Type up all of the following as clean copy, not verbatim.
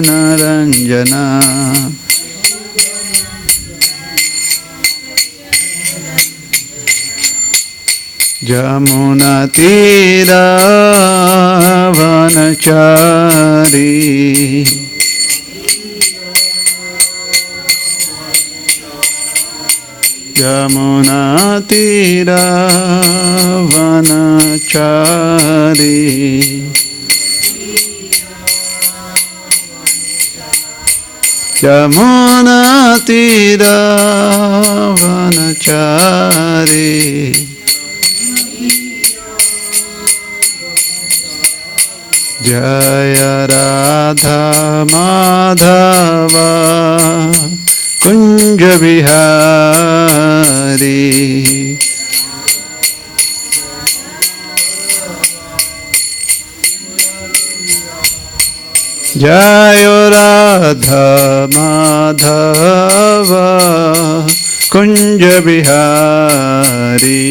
Naranjana Jamuna Tira Vanachari Jamuna Tira Vanachari Jamuna Tira Vanachari Jaya Radha Madhava Kunja Vihari Jaya Radha Madhava Kunja Vihari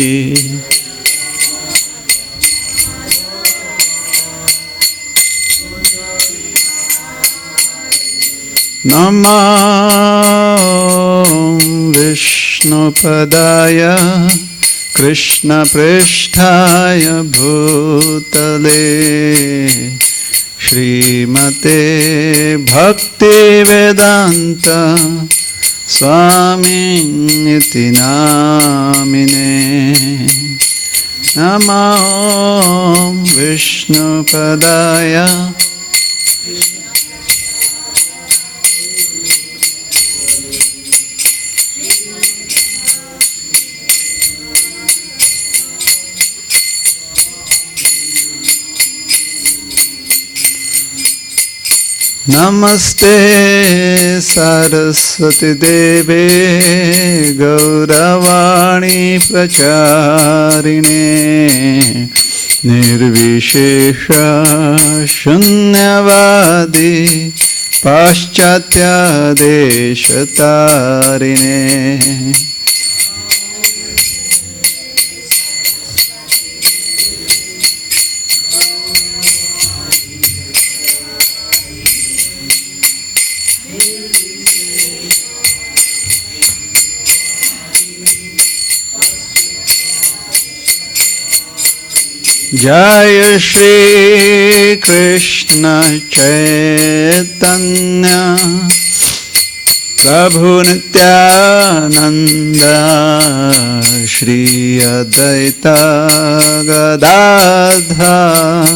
Namah Vishnupadaya Krishna Pristhaya Bhutale Srimate Bhakti Vedanta Swamiti Namine Namah Vishnupadaya Namaste Saraswati Deve Gauravani Pracharine Nirvishesha Shunyavadi Paschatya Deshatarine Jaya Shri Krishna Chaitanya Prabhu Nityananda Shri Advaita Gadadhar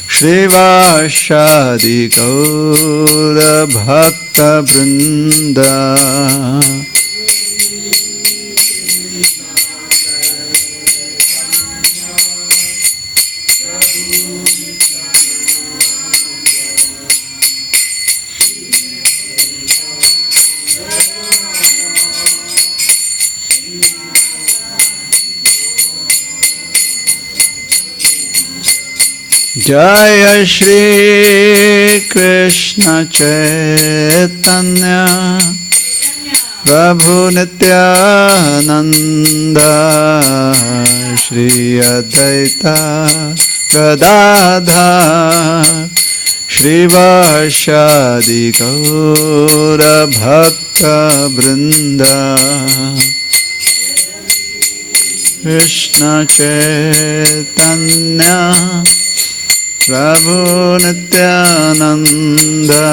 Shri Vashadi Gaura Bhakta Vrinda Jaya Shri Krishna Chaitanya Prabhu Nityananda Shri Advaita Gadadhar Shri Vashadi Gaura Bhakta Vrinda Krishna Chaitanya Prabhu Nityananda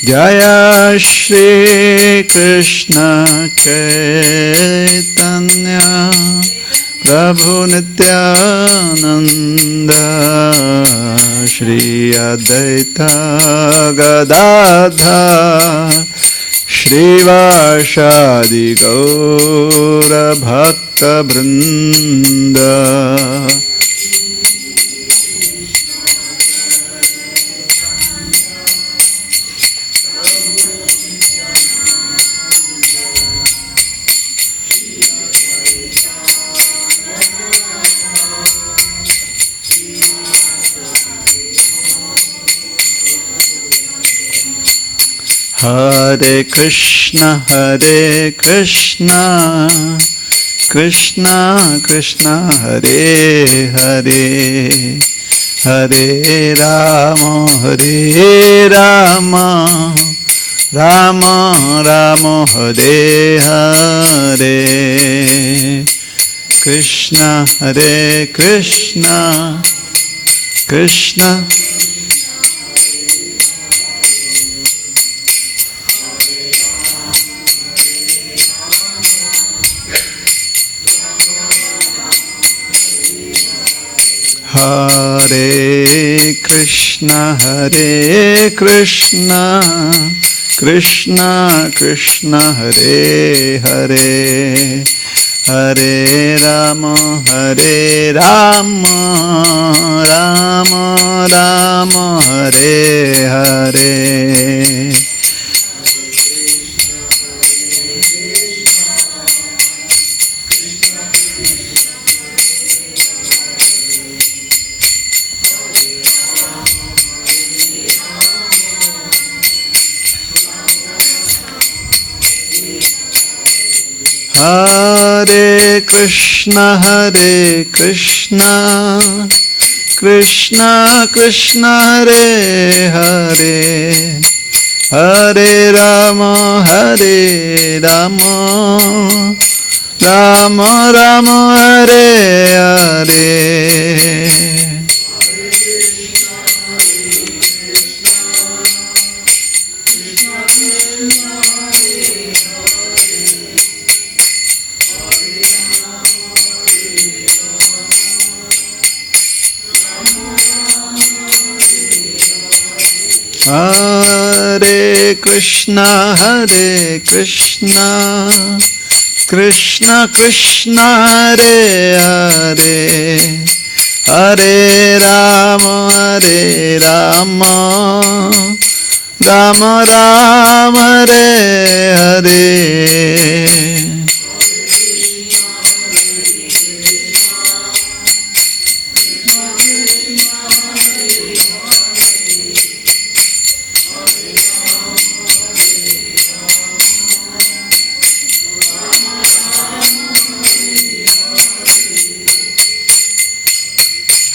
Jaya Shri Krishna Chaitanya Prabhu Nityananda Shri Advaita Gadadhar Shri Vashadi Gaura Bhakta Vrinda Hare Krishna, Krishna Krishna, Hare Hare, Hare Rama, Rama Rama, Hare Hare. Krishna, Hare Krishna, Krishna. Hare Krishna, Krishna Krishna, Hare Hare, Hare Rama, Rama Rama, Hare Hare. Hare Krishna, Krishna Krishna, Hare Hare, Hare Rama, Rama Rama, Hare Hare. Hare Krishna, Krishna Krishna, Hare Hare, Hare Rama, Rama Rama, Hare Hare.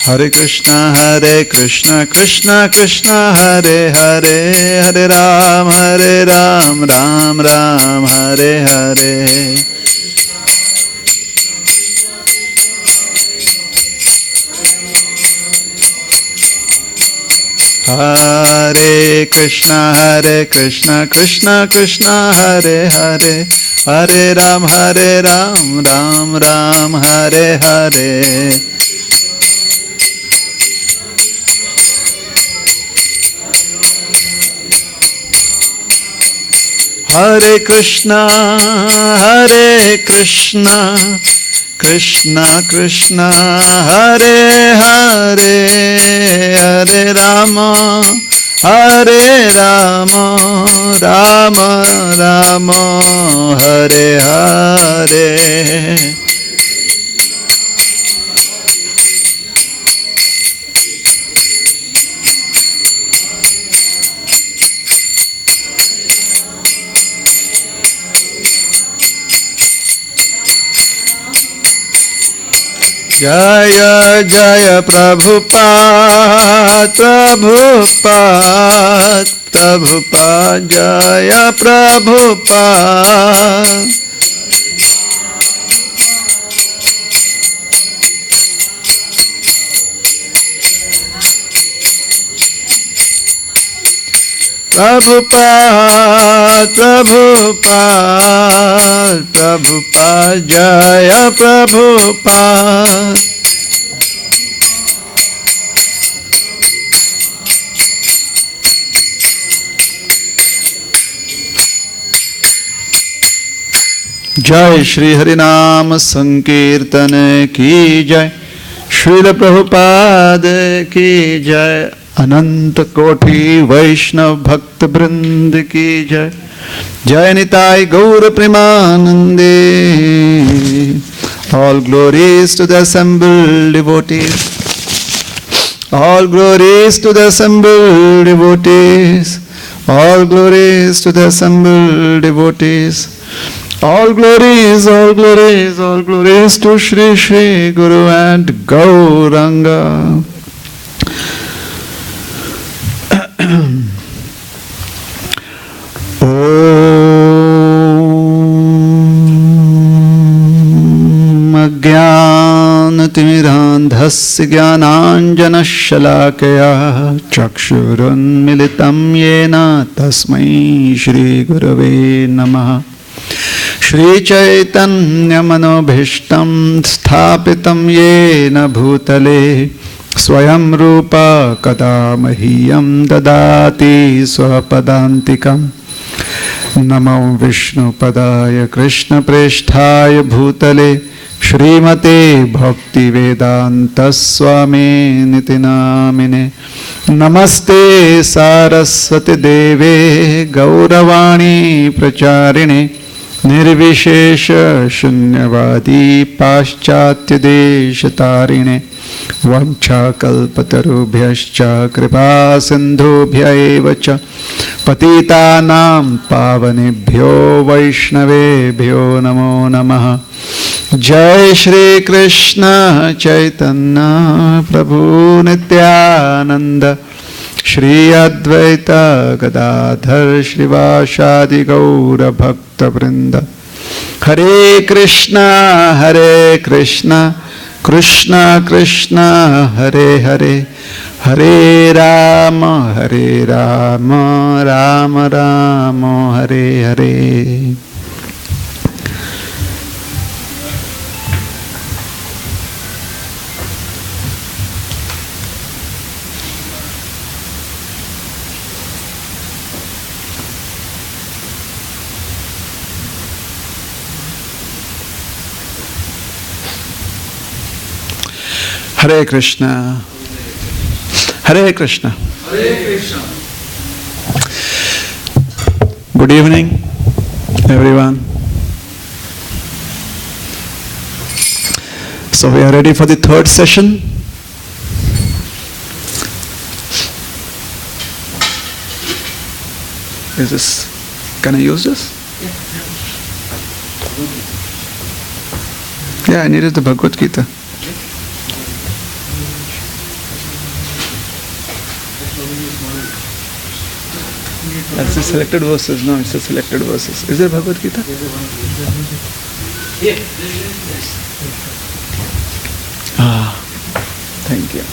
Hare Krishna, Krishna Krishna, Hare Hare, Hare Ram, Ram Ram, Hare Hare. Hare Krishna, Krishna Krishna, Hare Hare, Hare Ram, Ram Ram, Hare Hare. Hare Krishna, Krishna Krishna, Hare Hare, Hare Rama, Rama Rama, Hare Hare. Jaya Jaya Prabhupada, Prabhupada, Jaya Prabhupada. Prabhupada, Jaya Prabhupada. Jai Shri Harinam Sankirtan ki Jai, Srila Prabhupada ki Jai, Ananta Koti Vaishnav Bhakta Brind ki Jai, Jai Nitai Gaura Premanande. All glories to the assembled devotees. All glories to the assembled devotees. All glories to the assembled devotees. All glories, all glories, all glories to Shri Shri Guru and Gauranga. Om Ajnanatimirandhasya Jnananjanashalakaya Chakshurunmilitam Yena Tasmai Shri Gurave Namaha. Shri Chaitanya Manobhishtam Sthapitam Yena Bhutale Swayam Rupa Kada Mahiyam Dadati Swapadantikam. Namo Vishnu Padaya Krishna Presthaya Bhutale Shrimate Bhakti Vedanta Swami Niti Namine. Namaste Saraswati Deve Gauravani Pracharine Nirvishesha Shunyavadi Paschatya Deshatarine Vancha Kalpatarubhyascha Kripa Sindhubhya evacha Patitanam Pavanebhyo Vaishnavebhyo Namo Namaha. Jai Shri Krishna Chaitanya Prabhu Nityananda Shri Advaita Gadadhar Shrivashadi Gaura Bhakta Vrinda. Hare Krishna Krishna Krishna Hare Hare Hare Rama Rama Rama Hare Hare. Hare Krishna. Hare Krishna. Hare Krishna. Good evening, everyone. So we are ready for the third session. Is this, can I use this? Yeah, I needed the Bhagavad Gita. That's the selected verses. No, it's the selected verses. Is there Bhagavad Gita? Yes. Thank you.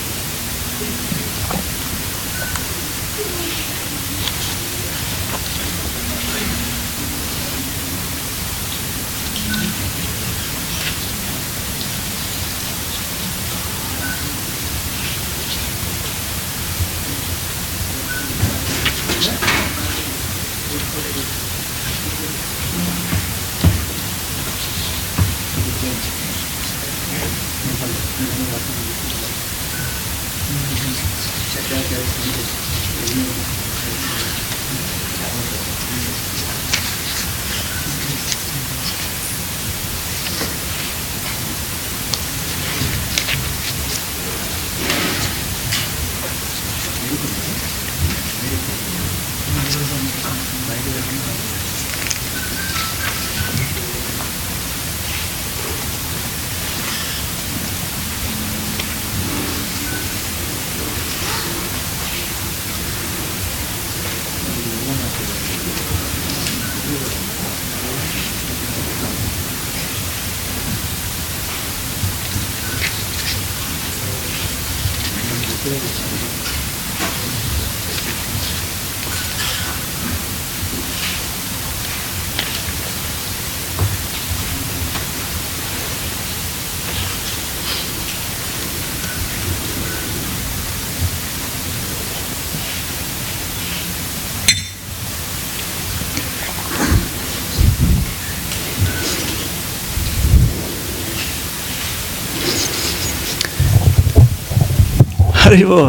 Haribo.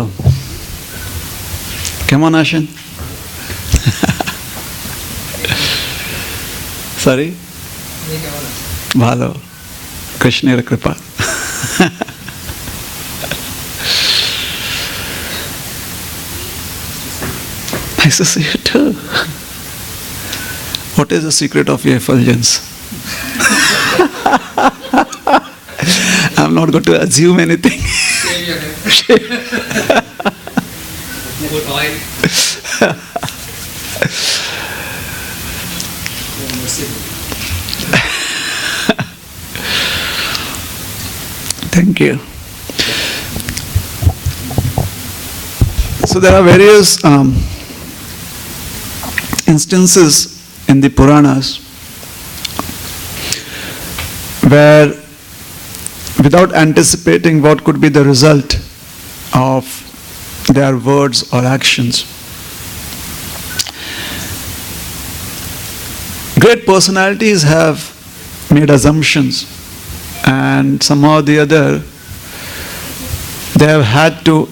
কেমন আছেন? Sorry ভালো কৃষ্ণের কৃপা। I says, you too. What is the secret of your effulgence? I'm not going to assume anything. Put oil. Thank you. So there are various instances in the Puranas where, without anticipating what could be the result of their words or actions, great personalities have made assumptions, and somehow or the other they have had to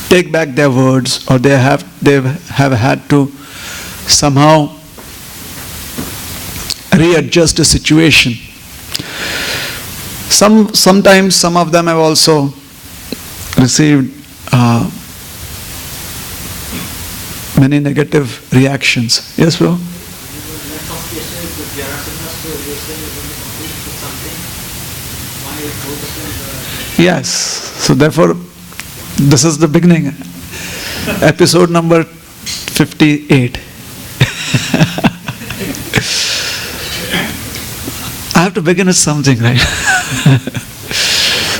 take back their words, or they have had to somehow readjust the situation. Sometimes some of them have also received many negative reactions. Yes, bro? Yes. So therefore, this is the beginning. Episode number 58. I have to begin with something, right?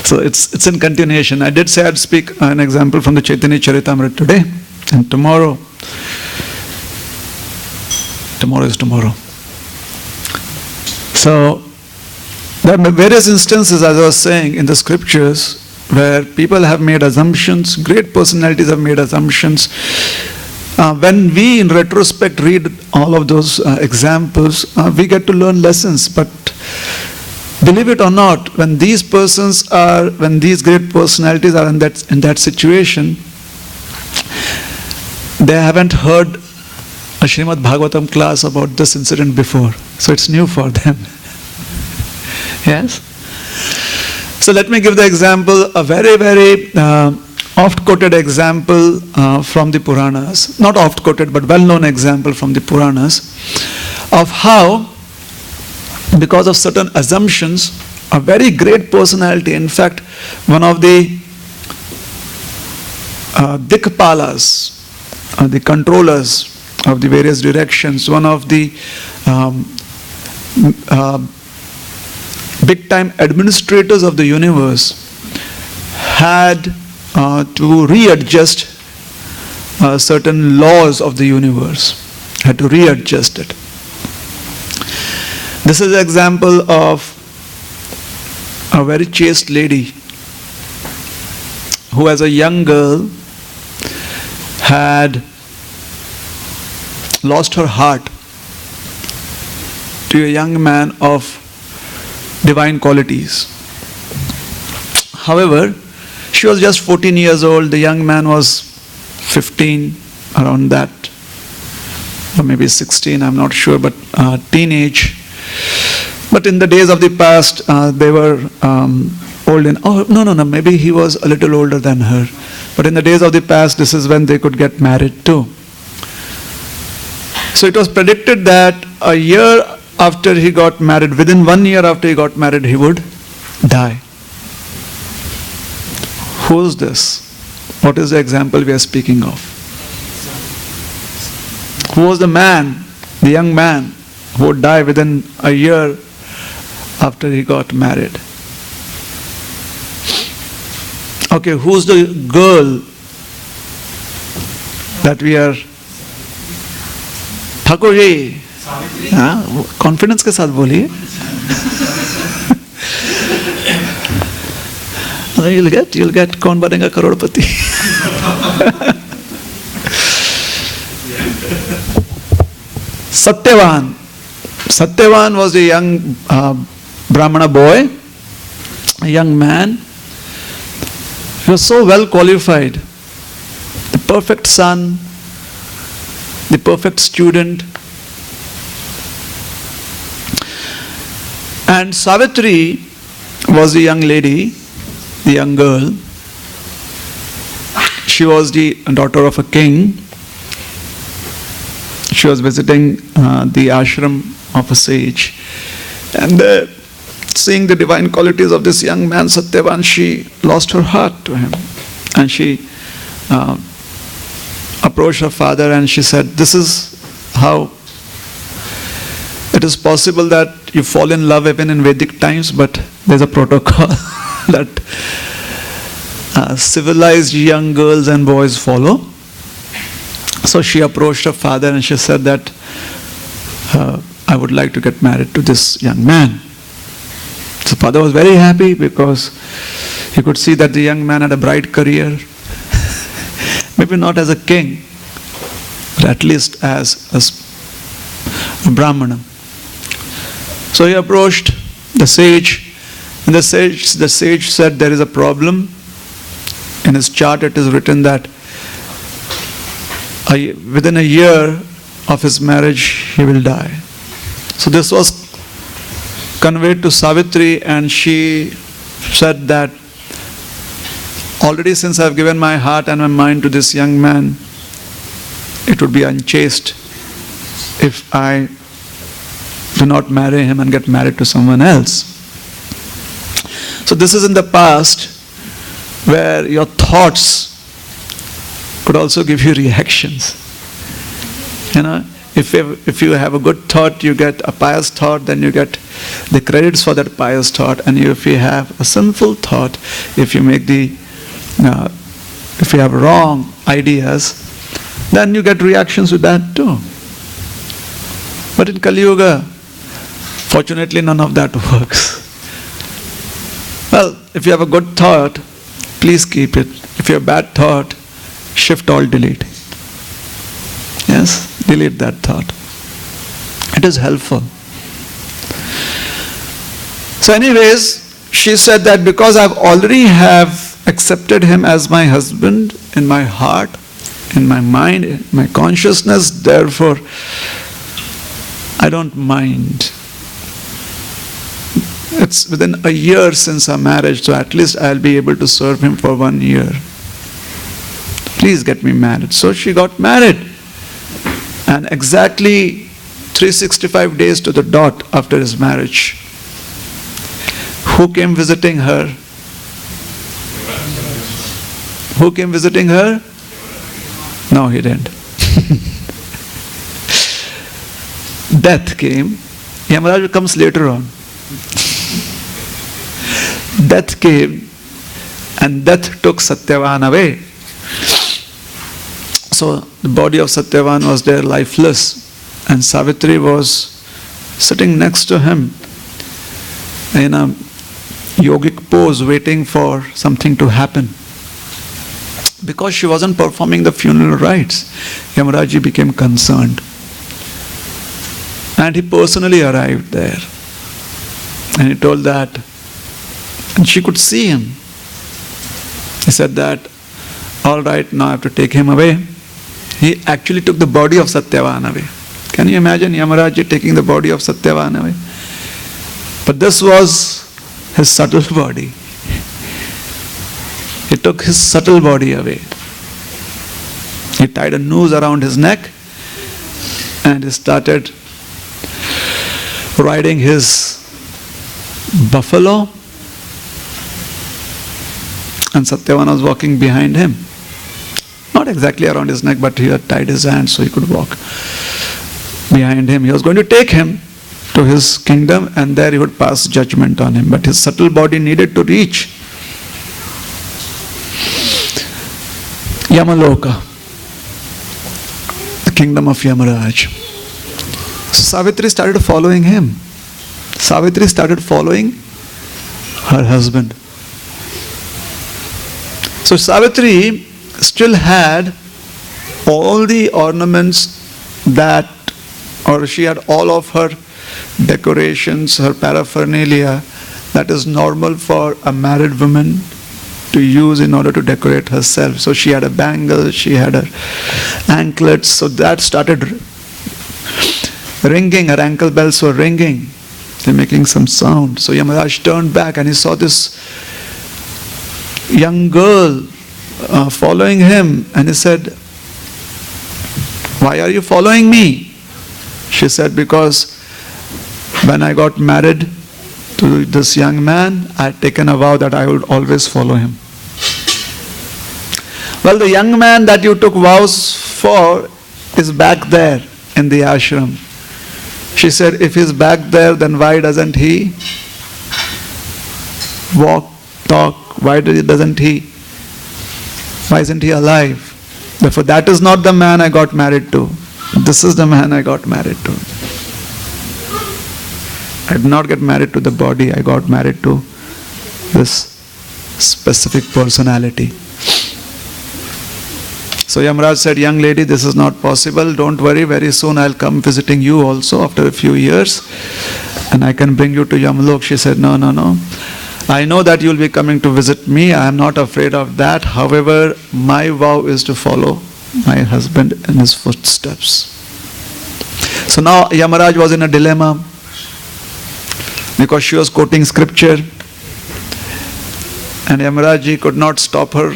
So it's in continuation. I did say I'd speak an example from the Chaitanya Charitamrita today, and tomorrow is tomorrow. So there are various instances, as I was saying, in the scriptures where people have made assumptions, great personalities have made assumptions. When we in retrospect read all of those examples, we get to learn lessons. But believe it or not, when these great personalities are in that situation, they haven't heard a Srimad Bhagavatam class about this incident before. So it's new for them. Yes? So let me give the example, a very, very oft-quoted example from the Puranas. Not oft-quoted, but well-known example from the Puranas of how, because of certain assumptions, a very great personality, in fact, one of the Dikpalas, the controllers of the various directions, one of the big-time administrators of the universe, had to readjust certain laws of the universe, had to readjust it. This is an example of a very chaste lady who, as a young girl, had lost her heart to a young man of divine qualities. However, she was just 14 years old, the young man was 15, around that, or maybe 16, I'm not sure, but teenage. But in the days of the past, they were old maybe he was a little older than her. But in the days of the past, this is when they could get married too. So it was predicted that a year after he got married, within 1 year after he got married, he would die. Who is this? What is the example we are speaking of? Who was the man, the young man, who would die within a year after he got married? Okay, who's the girl that we are? Thakur ji, confidence के साथ बोलिए. You'll get कौन बनेगा करोड़पति. Satyavan was a young Brahmana boy, a young man. He was so well qualified, the perfect son, the perfect student. And Savitri was the young lady, the young girl, she was the daughter of a king. She was visiting the ashram of a sage. And seeing the divine qualities of this young man, Satyavan, she lost her heart to him. And she approached her father and she said, this is how it is possible that you fall in love even in Vedic times, but there's a protocol that civilized young girls and boys follow. So she approached her father and she said that I would like to get married to this young man. So father was very happy because he could see that the young man had a bright career. Maybe not as a king, but at least as a brahmana. So he approached the sage, and the sage said there is a problem. In his chart it is written that within a year of his marriage he will die. So this was conveyed to Savitri, and she said that already since I have given my heart and my mind to this young man, it would be unchaste if I do not marry him and get married to someone else. So this is in the past where your thoughts could also give you reactions. You know, if you have a good thought, you get a pious thought, then you get the credits for that pious thought. And if you have a sinful thought, if you have wrong ideas, then you get reactions with that too. But in Kali Yuga, fortunately none of that works. Well, if you have a good thought, please keep it. If you have a bad thought, shift all delete. Yes, delete that thought. It is helpful. So anyways, she said that because I already have accepted him as my husband in my heart, in my mind, in my consciousness, therefore I don't mind. It's within a year since our marriage, so at least I'll be able to serve him for 1 year. Please get me married. So she got married. And exactly 365 days to the dot after his marriage, who came visiting her? Who came visiting her? No, he didn't. Death came. Yamaraj comes later on. Death came, and death took Satyavan away. So the body of Satyavan was there lifeless, and Savitri was sitting next to him in a yogic pose waiting for something to happen. Because she wasn't performing the funeral rites, Yamaraji became concerned. And he personally arrived there. And he told that, and she could see him. He said that, all right, now I have to take him away. He actually took the body of Satyavan away. Can you imagine Yamaraji taking the body of Satyavan away? But this was his subtle body. He took his subtle body away. He tied a noose around his neck and he started riding his buffalo, and Satyavan was walking behind him. Not exactly around his neck, but he had tied his hands so he could walk behind him. He was going to take him to his kingdom, and there he would pass judgment on him. But his subtle body needed to reach Yamaloka, the kingdom of Yamaraj. So Savitri started following him. Savitri started following her husband. So Savitri still had all the ornaments that, or she had all of her decorations, her paraphernalia that is normal for a married woman to use in order to decorate herself. So she had a bangle, she had her anklets, so that started ringing, her ankle bells were ringing. They're making some sound. So Yamaraj turned back and he saw this young girl following him. And he said, why are you following me? She said, because when I got married to this young man, I had taken a vow that I would always follow him. Well, the young man that you took vows for is back there in the ashram. She said, if he's back there, then why doesn't he walk, talk? Why isn't he alive? Therefore, that is not the man I got married to. This is the man I got married to. I did not get married to the body, I got married to this specific personality. So Yamaraj said, young lady, this is not possible. Don't worry, very soon I'll come visiting you also after a few years and I can bring you to Yamlok. She said, no. I know that you'll be coming to visit me. I am not afraid of that. However, my vow is to follow my husband in his footsteps. So now Yamaraj was in a dilemma because she was quoting scripture and Yamaraj could not stop her.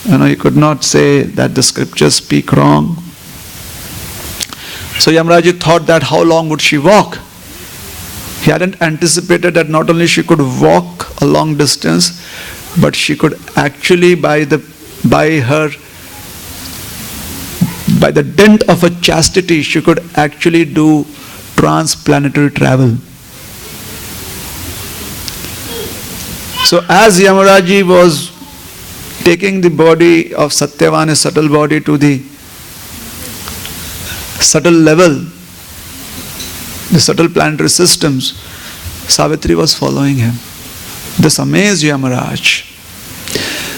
He could not say that the scriptures speak wrong. So Yamaraj thought that how long would she walk? He hadn't anticipated that not only she could walk a long distance, but she could actually by the dint of a chastity, she could actually do transplanetary travel. So as Yamaraji was taking the body of Satyavan, his subtle body, to the subtle level, the subtle planetary systems, Savitri was following him. This amazed Yamaraj.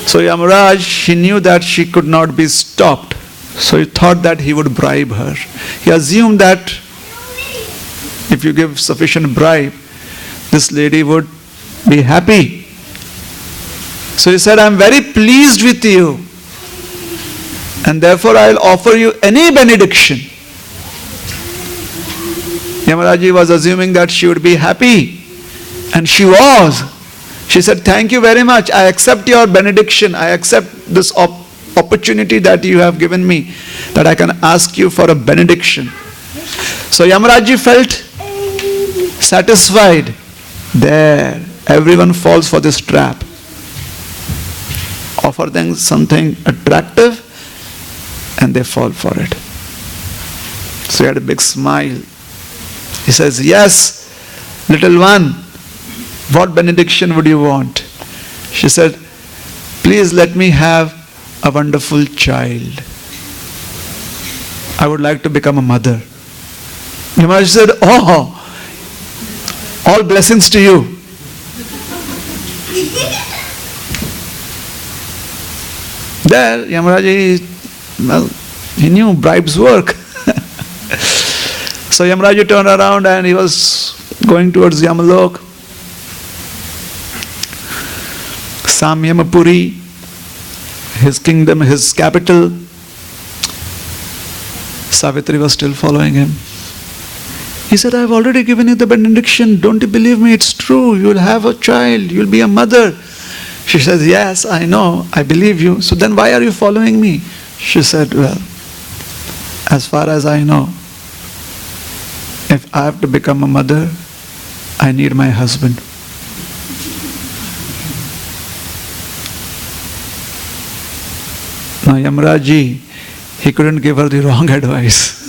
So Yamaraj, he knew that she could not be stopped. So he thought that he would bribe her. He assumed that if you give sufficient bribe, this lady would be happy. So he said, I am very pleased with you and therefore I will offer you any benediction. Yamaraji was assuming that she would be happy and she was. She said, thank you very much. I accept your benediction. I accept this opportunity that you have given me, that I can ask you for a benediction. So Yamaraji felt satisfied. There, everyone falls for this trap. Offer them something attractive and they fall for it. So he had a big smile. He says, yes, little one, what benediction would you want? She said, please let me have a wonderful child. I would like to become a mother. Yamaraji said, oh, all blessings to you. There, Yamaraji, well, he knew bribes work. So Yamaraji turned around and he was going towards Yamalok. Samyamapuri, his kingdom, his capital. Savitri was still following him. He said, I have already given you the benediction. Don't you believe me? It's true. You will have a child. You will be a mother. She says, yes, I know. I believe you. So then why are you following me? She said, well, as far as I know, if I have to become a mother, I need my husband. Now Yamaraji, he couldn't give her the wrong advice.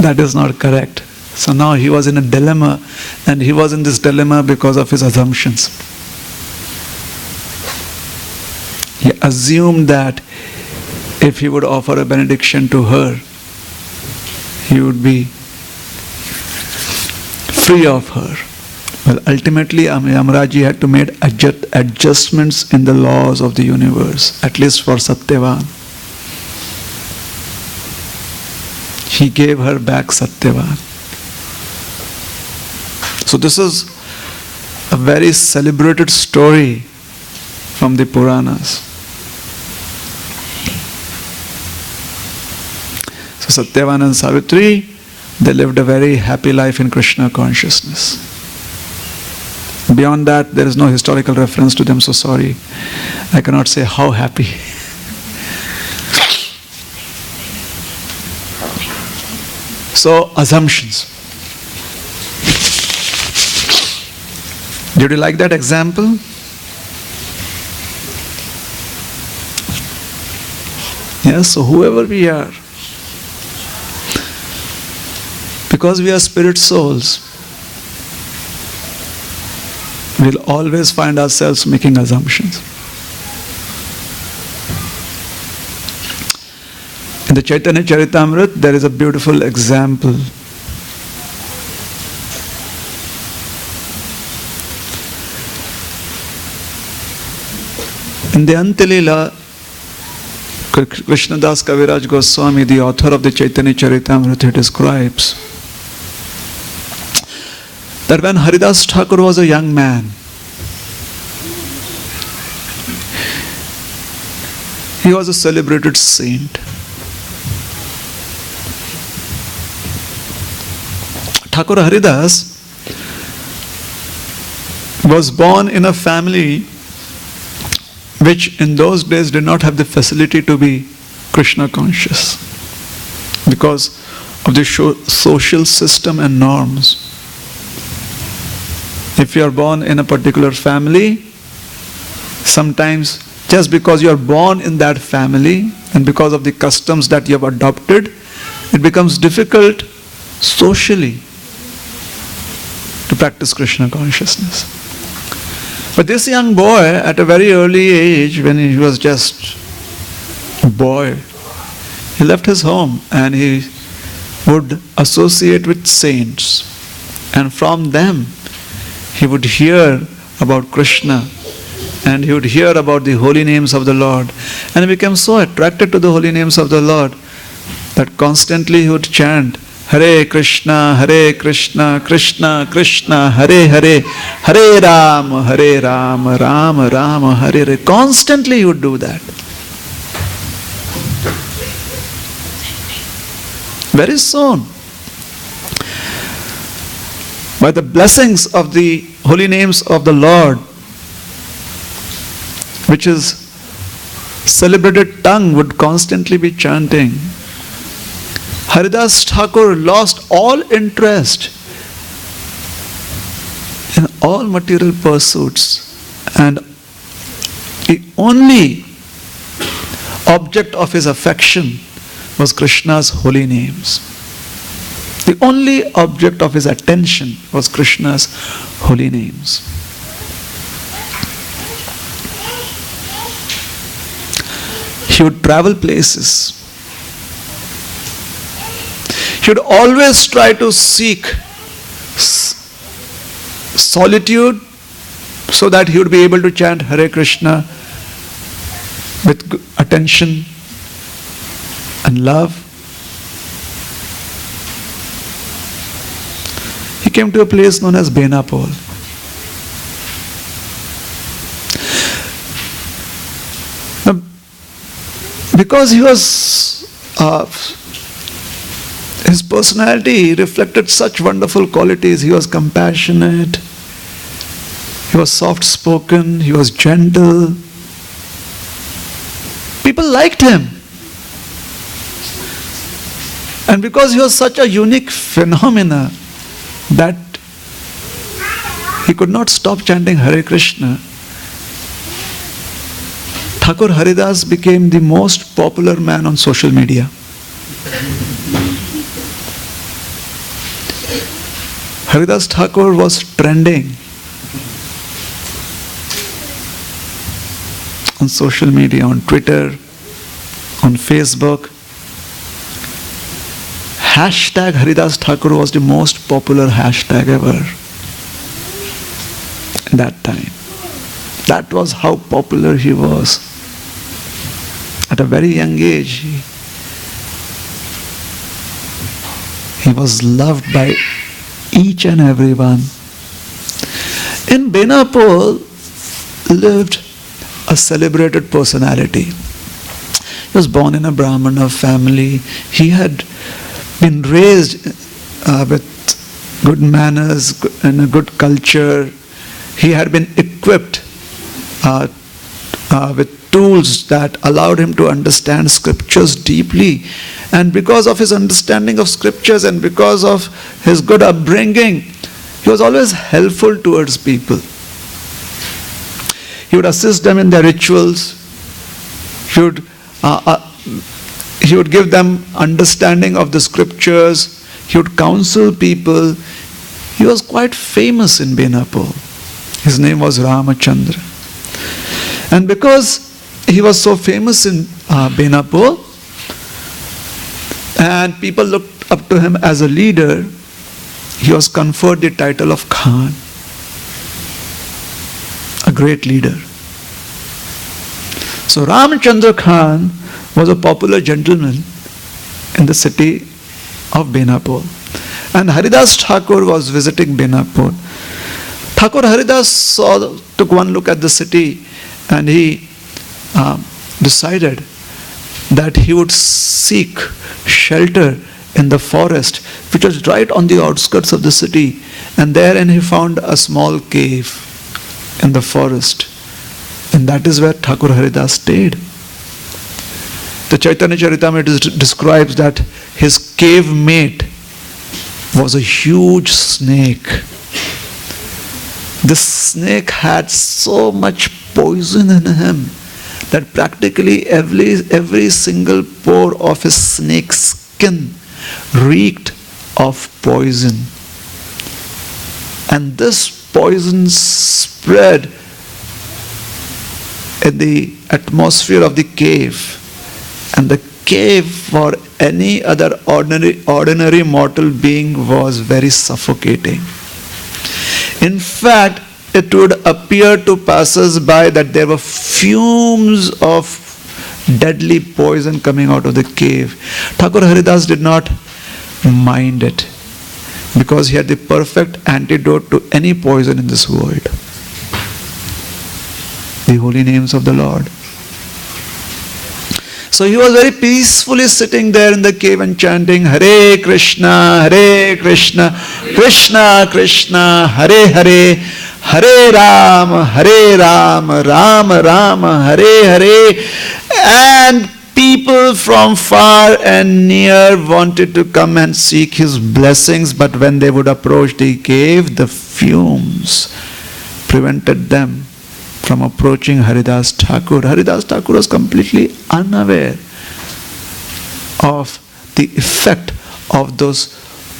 That is not correct. So now he was in a dilemma, and he was in this dilemma because of his assumptions. He assumed that if he would offer a benediction to her, he would be free of her. Well, ultimately, Yamaraji had to make adjustments in the laws of the universe, at least for Satyavan. He gave her back Satyavan. So this is a very celebrated story from the Puranas. So Satyavan and Savitri, they lived a very happy life in Krishna consciousness. Beyond that, there is no historical reference to them, so sorry. I cannot say how happy. So, assumptions. Did you like that example? Yes, so whoever we are, because we are spirit souls, we'll always find ourselves making assumptions. In the Chaitanya Charitamrita, there is a beautiful example. In the Antilila, Krishnadas Kaviraj Goswami, the author of the Chaitanya Charitamrita, describes that when Haridas Thakur was a young man, he was a celebrated saint. Thakur Haridas was born in a family which in those days did not have the facility to be Krishna conscious because of the social system and norms. If you are born in a particular family, sometimes just because you are born in that family and because of the customs that you have adopted, it becomes difficult socially to practice Krishna consciousness. But this young boy, at a very early age, when he was just a boy, he left his home and he would associate with saints. And from them, he would hear about Krishna and he would hear about the holy names of the Lord. And he became so attracted to the holy names of the Lord that constantly he would chant, Hare Krishna, Krishna Krishna, Hare Hare, Hare Ram, Ram Ram, Hare Hare. Constantly he would do that. Very soon, by the blessings of the holy names of the Lord, which his celebrated tongue would constantly be chanting, Haridas Thakur lost all interest in all material pursuits, and the only object of his affection was Krishna's holy names. The only object of his attention was Krishna's holy names. He would travel places. He would always try to seek solitude so that he would be able to chant Hare Krishna with attention and love. He came to a place known as Benapol. Now, because he was his personality reflected such wonderful qualities. He was compassionate, he was soft-spoken, he was gentle. People liked him. And because he was such a unique phenomena that he could not stop chanting Hare Krishna, Thakur Haridas became the most popular man on social media. Haridas Thakur was trending on social media, on Twitter, on Facebook. Hashtag Haridas Thakur was the most popular hashtag ever in that time. That was how popular he was. At a very young age, he was loved by each and every one. In Benapol lived a celebrated personality. He was born in a Brahmana family. He had been raised with good manners and a good culture. He had been equipped with tools that allowed him to understand scriptures deeply. And because of his understanding of scriptures and because of his good upbringing, he was always helpful towards people. He would assist them in their rituals. He would give them understanding of the scriptures. He would counsel people. He was quite famous in Benapur. His name was Ramachandra. And because he was so famous in Benapur, and people looked up to him as a leader, he was conferred the title of Khan, a great leader. So Ramachandra Khan was a popular gentleman in the city of Benapur. And Haridas Thakur was visiting Benapur. Thakur Haridas took one look at the city, and he decided that he would seek shelter in the forest, which was right on the outskirts of the city. And therein he found a small cave in the forest. And that is where Thakur Haridas stayed. The Chaitanya Charitamrita describes that his cave mate was a huge snake. This snake had so much poison in him that practically every single pore of his snake's skin reeked of poison. And this poison spread in the atmosphere of the cave. And the cave for any other ordinary mortal being was very suffocating. In fact, it would appear to passers-by that there were fumes of deadly poison coming out of the cave. Thakur Haridas did not mind it, because he had the perfect antidote to any poison in this world: the holy names of the Lord. So he was very peacefully sitting there in the cave and chanting Hare Krishna, Krishna Krishna, Hare Hare, Hare Rama, Rama Rama, Hare Hare. And people from far and near wanted to come and seek his blessings, but when they would approach the cave, the fumes prevented them from approaching Haridas Thakur. Haridas Thakur was completely unaware of the effect of those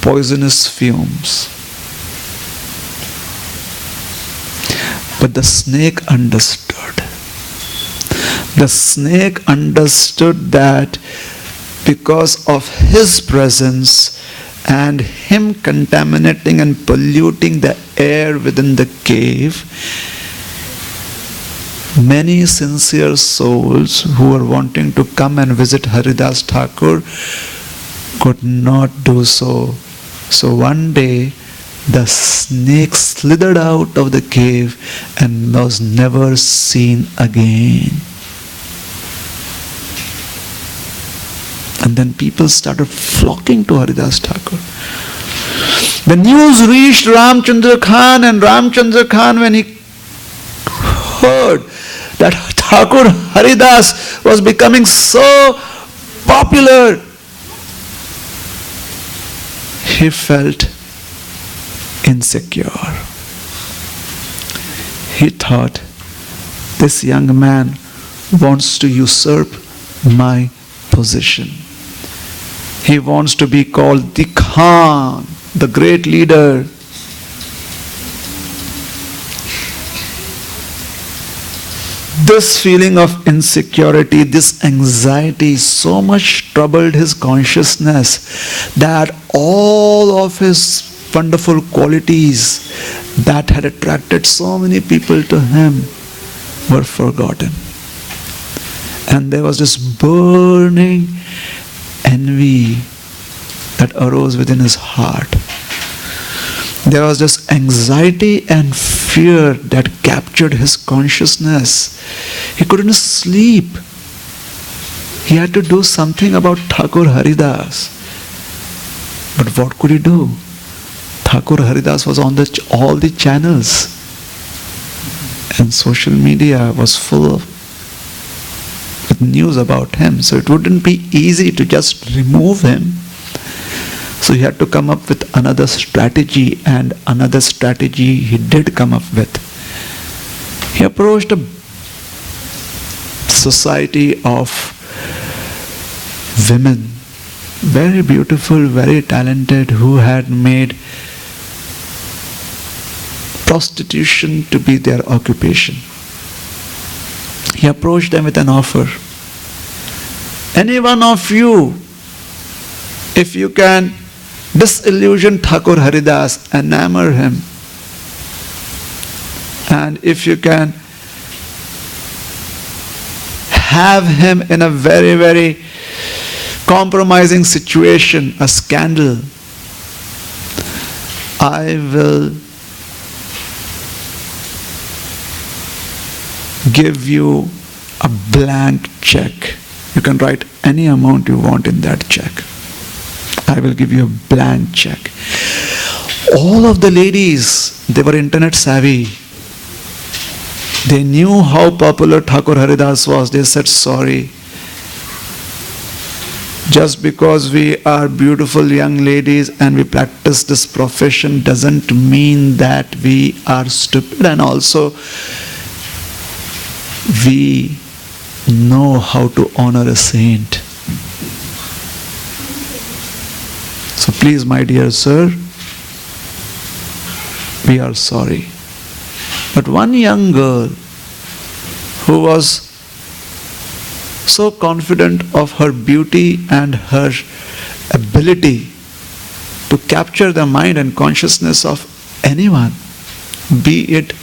poisonous fumes. But the snake understood. The snake understood that because of his presence and him contaminating and polluting the air within the cave, many sincere souls who were wanting to come and visit Haridas Thakur could not do so. So one day the snake slithered out of the cave and was never seen again. And then people started flocking to Haridas Thakur. The news reached Ramchandra Khan, and Ramchandra Khan, when he heard that Thakur Haridas was becoming so popular, he felt insecure. He thought, this young man wants to usurp my position. He wants to be called the Khan, the great leader. This feeling of insecurity, this anxiety so much troubled his consciousness that all of his wonderful qualities that had attracted so many people to him were forgotten. And there was this burning envy that arose within his heart. There was this anxiety and fear that captured his consciousness. He couldn't sleep. He had to do something about Thakur Haridas. But what could he do? Thakur Haridas was on all the channels. And social media was full of with news about him. So it wouldn't be easy to just remove him. So he had to come up with another strategy, and another strategy he did come up with. He approached a society of women, very beautiful, very talented, who had made prostitution to be their occupation. He approached them with an offer. Any one of you, if you can disillusion Thakur Haridas, enamor him, and if you can have him in a very, very compromising situation, a scandal, I will give you a blank check. You can write any amount you want in that check. I will give you a blank check. All of the ladies, they were internet savvy. They knew how popular Thakur Haridas was. They said, sorry. Just because we are beautiful young ladies and we practice this profession doesn't mean that we are stupid, and also we know how to honor a saint. So please, my dear sir, we are sorry. But one young girl who was so confident of her beauty and her ability to capture the mind and consciousness of anyone, be it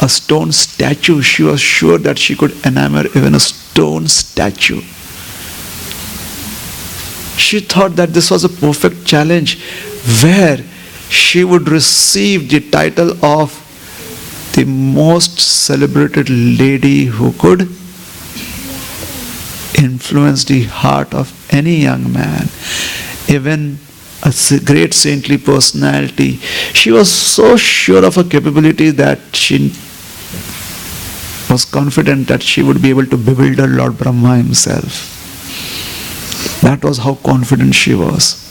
a stone statue, she was sure that she could enamor even a stone statue. She thought that this was a perfect challenge where she would receive the title of the most celebrated lady who could influence the heart of any young man, even a great saintly personality. She was so sure of her capability that she was confident that she would be able to bewilder Lord Brahma himself. That was how confident she was.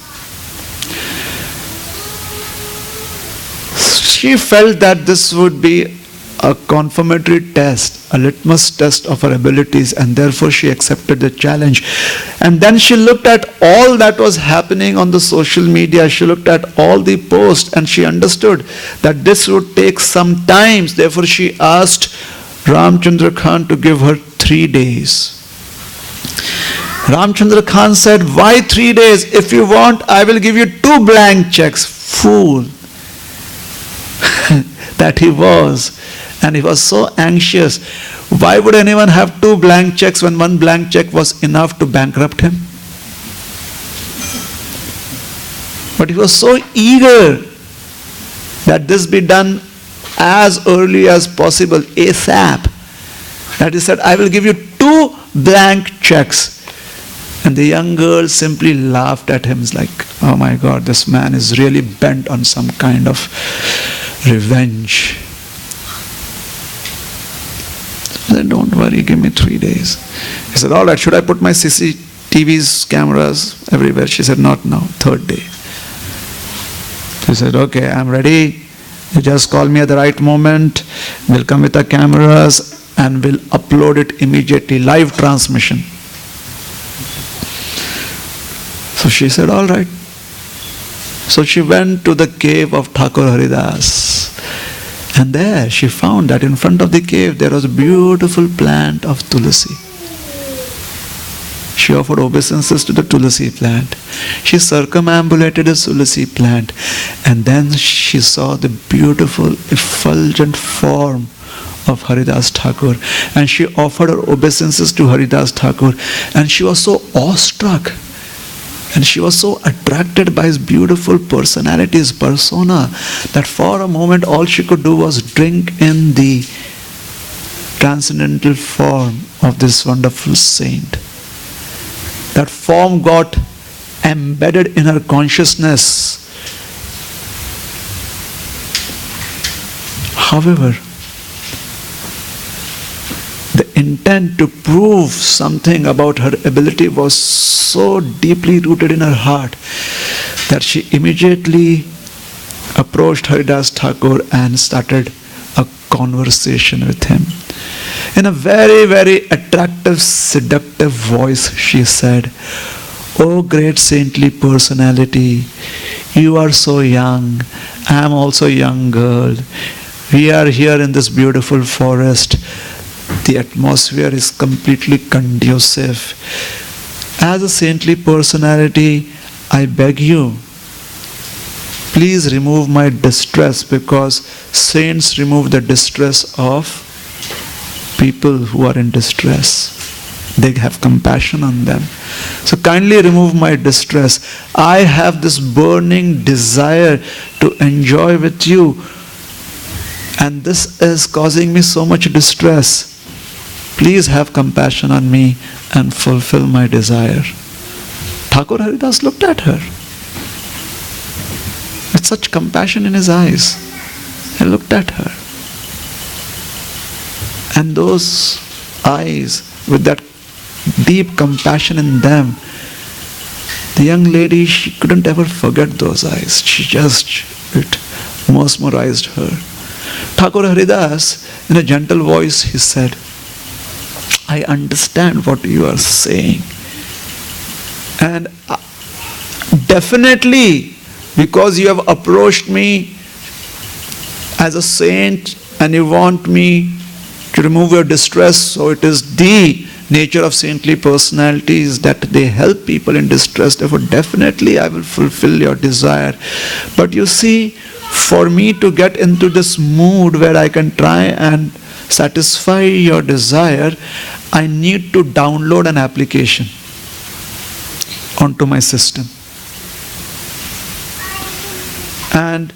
She felt that this would be a confirmatory test, a litmus test of her abilities, and therefore she accepted the challenge. And then she looked at all that was happening on the social media. She looked at all the posts and she understood that this would take some time. Therefore she asked Ramchandra Khan to give her 3 days. Ramchandra Khan said, why 3 days? If you want, I will give you 2 blank checks. Fool that he was. And he was so anxious. Why would anyone have 2 blank checks when 1 blank check was enough to bankrupt him? But he was so eager that this be done as early as possible, ASAP, that he said, I will give you 2 blank checks. And the young girl simply laughed at him. It's like, oh my God, this man is really bent on some kind of revenge. He said, don't worry, give me 3 days. He said, all right, should I put my CCTVs, cameras everywhere? She said, not now, 3rd day. He said, okay, I'm ready. You just call me at the right moment. We'll come with the cameras and we'll upload it immediately, live transmission. So she said, all right. So she went to the cave of Thakur Haridas. And there she found that in front of the cave there was a beautiful plant of tulsi. She offered obeisances to the tulsi plant. She circumambulated the tulsi plant. And then she saw the beautiful, effulgent form of Haridas Thakur. And she offered her obeisances to Haridas Thakur. And she was so awestruck. And she was so attracted by his beautiful personality, his persona, that for a moment all she could do was drink in the transcendental form of this wonderful saint. That form got embedded in her consciousness. However, intent to prove something about her ability was so deeply rooted in her heart that she immediately approached Haridas Thakur and started a conversation with him. In a very, very attractive, seductive voice, she said, "Oh great saintly personality, you are so young. I am also a young girl. We are here in this beautiful forest. The atmosphere is completely conducive. As a saintly personality, I beg you, please remove my distress, because saints remove the distress of people who are in distress. They have compassion on them. So kindly remove my distress. I have this burning desire to enjoy with you, and this is causing me so much distress. Please have compassion on me and fulfill my desire." Thakur Haridas looked at her with such compassion in his eyes. He looked at her. And those eyes, with that deep compassion in them, the young lady, she couldn't ever forget those eyes. It mesmerized her. Thakur Haridas, in a gentle voice, he said, "I understand what you are saying. And definitely, because you have approached me as a saint and you want me to remove your distress, so it is the nature of saintly personalities that they help people in distress. Therefore, definitely I will fulfill your desire. But you see, for me to get into this mood where I can try and satisfy your desire, I need to download an application onto my system. And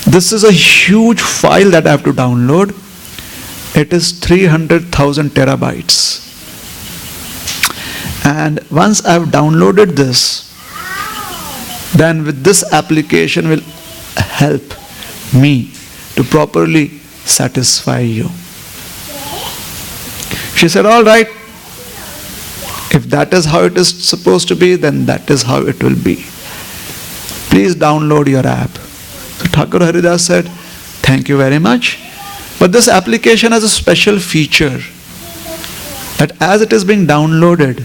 this is a huge file that I have to download. It is 300,000 terabytes. And once I have downloaded this, then with this application will help me to properly satisfy you." She said, "All right. If that is how it is supposed to be, then that is how it will be. Please download your app." So Thakur Haridas said, "Thank you very much. But this application has a special feature that as it is being downloaded,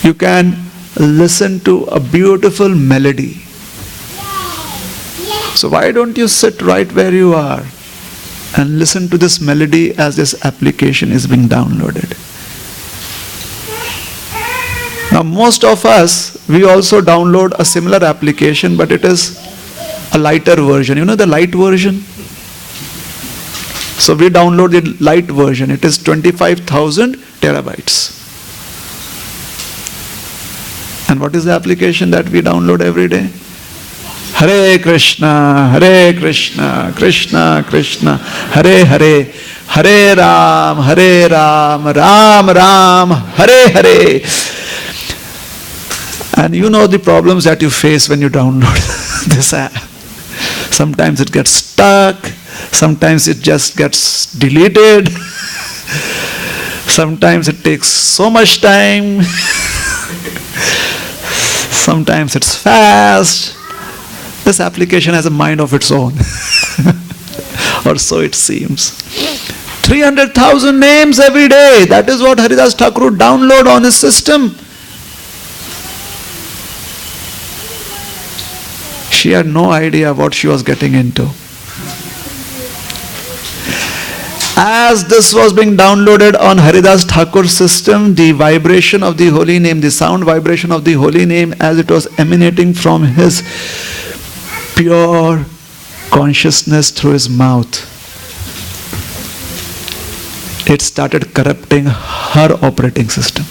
you can listen to a beautiful melody. So why don't you sit right where you are and listen to this melody as this application is being downloaded?" Now most of us, we also download a similar application, but it is a lighter version. You know the light version? So we download the light version. It is 25,000 terabytes. And what is the application that we download every day? Hare Krishna, Krishna Krishna, Hare Hare, Hare Ram, Ram Ram, Hare Hare. And you know the problems that you face when you download this app. Sometimes it gets stuck. Sometimes it just gets deleted. Sometimes it takes so much time. Sometimes it's fast. This application has a mind of its own. Or so it seems. 300,000 names every day. That is what Haridas Thakur would download on his system. She had no idea what she was getting into. As this was being downloaded on Haridas Thakur's system, the vibration of the holy name, the sound vibration of the holy name, as it was emanating from his pure consciousness through his mouth, it started corrupting her operating system.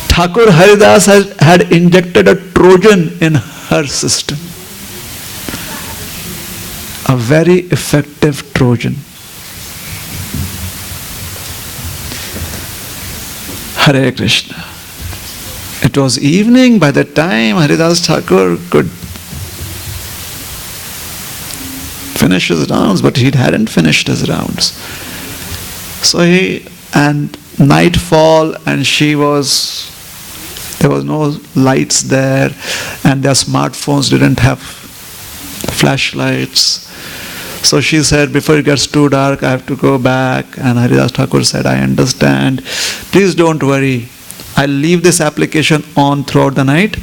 Thakur Haridas had injected a Trojan in her system. A very effective Trojan. Hare Krishna. It was evening by the time Haridas Thakur could finish his rounds, but he hadn't finished his rounds. So and nightfall, and there was no lights there, and their smartphones didn't have flashlights. So she said, before it gets too dark, I have to go back. And Haridas Thakur said, I understand. Please don't worry. I'll leave this application on throughout the night.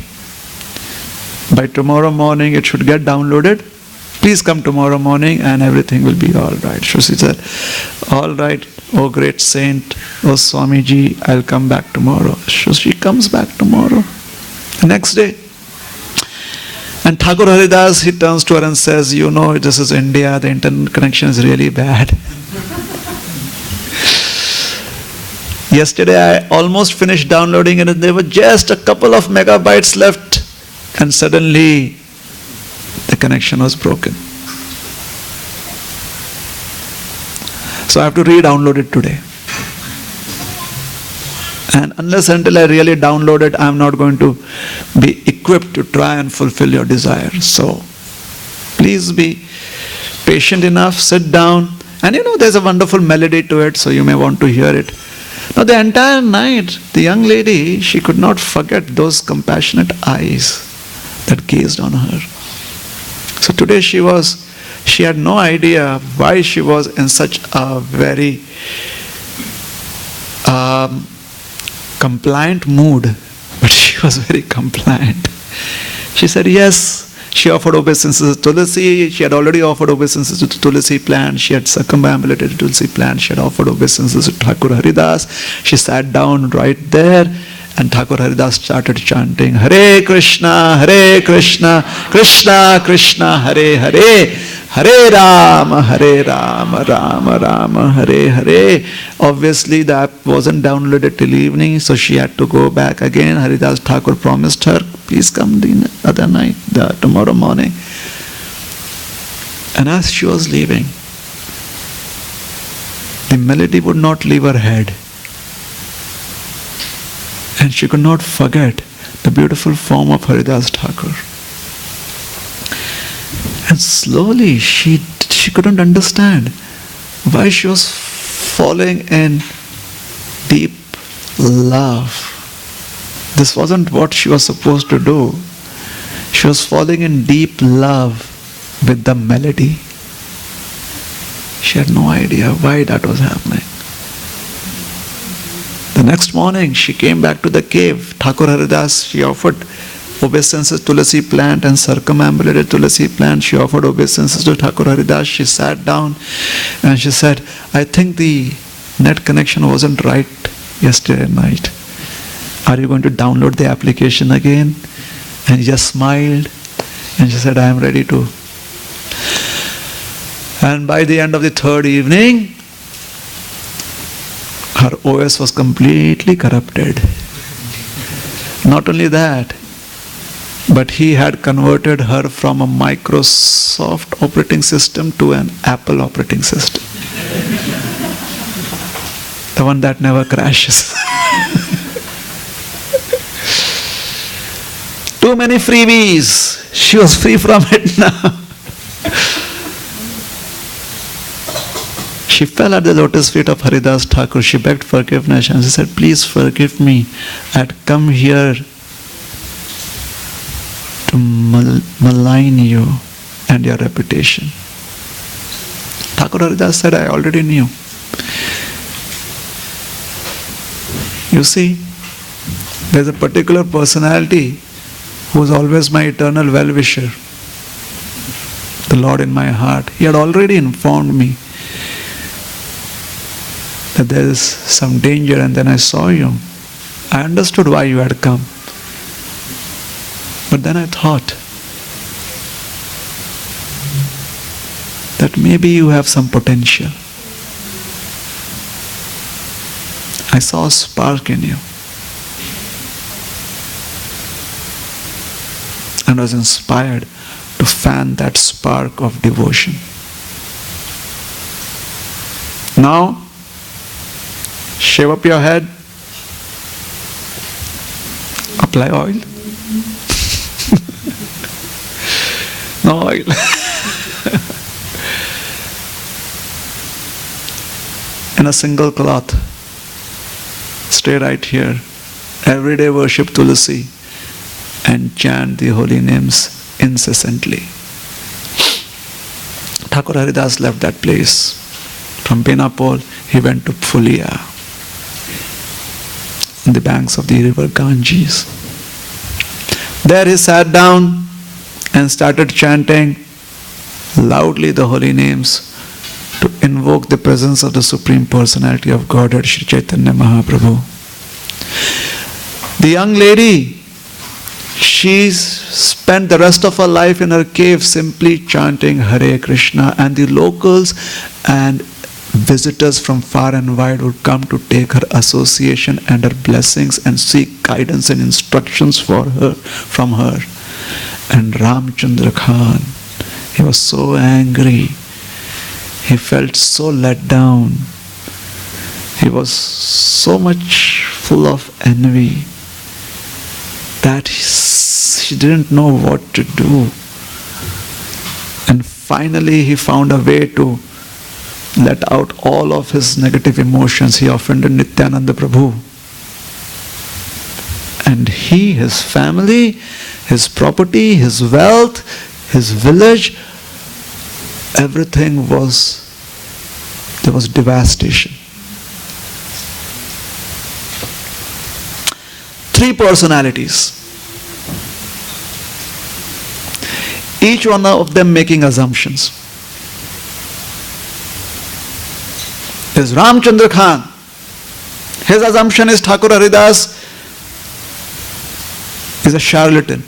By tomorrow morning, it should get downloaded. Please come tomorrow morning and everything will be all right. So she said, all right, oh great saint, oh Swamiji, I'll come back tomorrow. So she comes back tomorrow. The next day. And Thakur Haridas, he turns to her and says, you know, this is India, the internet connection is really bad. Yesterday I almost finished downloading it and there were just a couple of megabytes left, and suddenly the connection was broken. So I have to re-download it today. And unless until I really download it, I am not going to be equipped to try and fulfill your desire. So please be patient enough, sit down. And you know, there's a wonderful melody to it, so you may want to hear it. Now the entire night, the young lady, she could not forget those compassionate eyes that gazed on her. So today she had no idea why she was in such a very compliant mood, but she was very compliant. She said yes. She offered obeisances to Tulsi. She had already offered obeisances to Tulsi plant. She had circumambulated the Tulsi plant. She had offered obeisances to Thakur Haridas. She sat down right there, and Thakur Haridas started chanting, Hare Krishna, Krishna Krishna, Hare Hare, Hare Rama, Rama Rama, Hare Hare. Obviously the app wasn't downloaded till evening, so she had to go back again. Haridas Thakur promised her, please come the other night, tomorrow morning. And as she was leaving, the melody would not leave her head. And she could not forget the beautiful form of Haridas Thakur. And slowly she couldn't understand why she was falling in deep love. This wasn't what she was supposed to do. She was falling in deep love with the melody. She had no idea why that was happening. The next morning, she came back to the cave. Thakur Haridas, she offered obeisances to Tulsi plant and circumambulated Tulsi plant. She offered obeisances to Thakur Haridas. She sat down and she said, I think the net connection wasn't right yesterday night. Are you going to download the application again? And he just smiled and she said, I am ready to. And by the end of the third evening, her OS was completely corrupted. Not only that, but he had converted her from a Microsoft operating system to an Apple operating system. The one that never crashes. Too many freebies. She was free from it now. She fell at the lotus feet of Haridas Thakur. She begged forgiveness and she said, please forgive me. I had come here to malign you and your reputation. Thakur Haridas said, I already knew. You see, there's a particular personality who is always my eternal well-wisher. The Lord in my heart. He had already informed me that there is some danger, and then I saw you. I understood why you had come. But then I thought that maybe you have some potential. I saw a spark in you. And was inspired to fan that spark of devotion. Now, shave up your head, apply oil. No oil. in a single cloth. Stay right here. Every day worship Tulsi and chant the holy names incessantly. Thakur Haridas left that place. From Benapole, he went to Phulia, on the banks of the river Ganges. There he sat down and started chanting loudly the holy names to invoke the presence of the Supreme Personality of Godhead, Sri Chaitanya Mahaprabhu. The young lady, she spent the rest of her life in her cave simply chanting Hare Krishna, and the locals and visitors from far and wide would come to take her association and her blessings and seek guidance and instructions from her. And Ramchandra Khan, he was so angry. He felt so let down. He was so much full of envy that he didn't know what to do. And finally he found a way to let out all of his negative emotions. He offended Nityananda Prabhu. And he, his family, his property, his wealth, his village, everything there was devastation. 3 personalities. Each one of them making assumptions. There's Ramchandra Khan. His assumption is Thakur Haridas is a charlatan.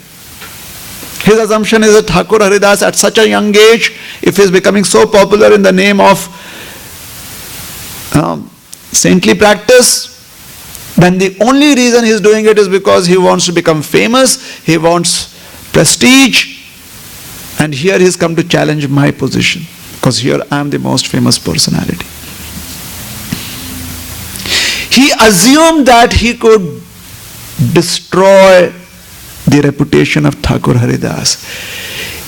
His assumption is that Thakur Haridas at such a young age, if he is becoming so popular in the name of saintly practice, then the only reason he is doing it is because he wants to become famous, he wants prestige, and here he has come to challenge my position, because here I am the most famous personality. He assumed that he could destroy the reputation of Thakur Haridas.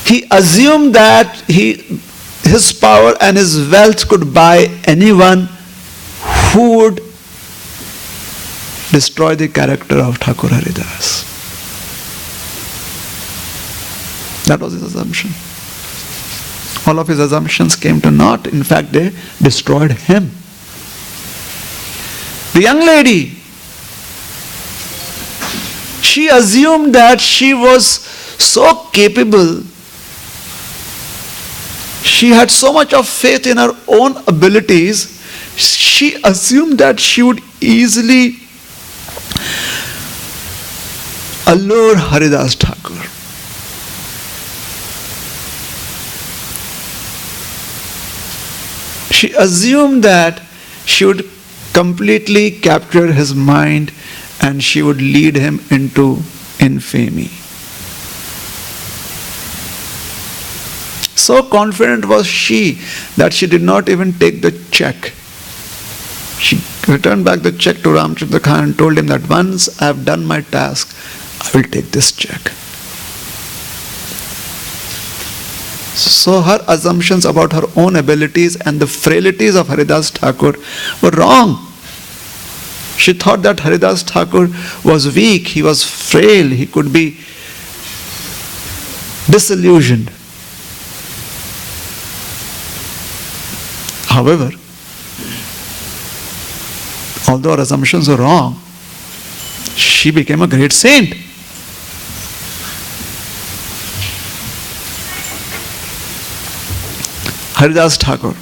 He assumed that his power and his wealth could buy anyone who would destroy the character of Thakur Haridas. That was his assumption. All of his assumptions came to naught. In fact, they destroyed him. The young lady, she assumed that she was so capable, she had so much of faith in her own abilities, she assumed that she would easily allure Haridas Thakur. She assumed that she would completely capture his mind and she would lead him into infamy. So confident was she that she did not even take the check. She returned back the check to Ramchandra Khan and told him that once I have done my task, I will take this check. So her assumptions about her own abilities and the frailties of Haridas Thakur were wrong. She thought that Haridas Thakur was weak, he was frail, he could be disillusioned. However, although her assumptions were wrong, she became a great saint. Haridas Thakur.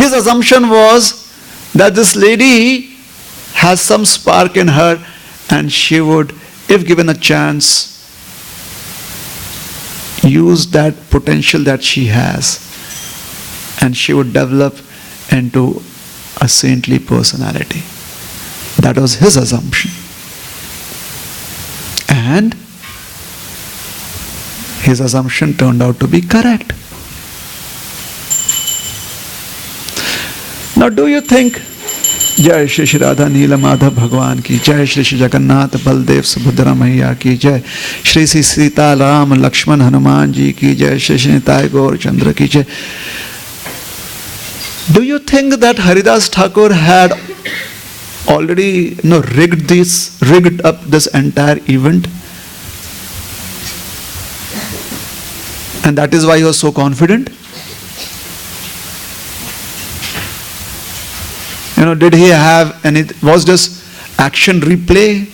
His assumption was that this lady has some spark in her and she would, if given a chance, use that potential that she has and she would develop into a saintly personality. That was his assumption. And his assumption turned out to be correct. Now do you think, Jai Shri Shri Radha Neela Madhav Bhagwan ki Jai, Shri Shri Jagannath Baldev Subhadra Maiya ki Jai, Shri Shri Sita Ram Lakshman Hanuman ji ki Jai, Shri Shri Nitai Gaur Chandra ki Jai. Do you think that Haridas Thakur had already rigged up this entire event? And that is why he was so confident? Did he have was this action replay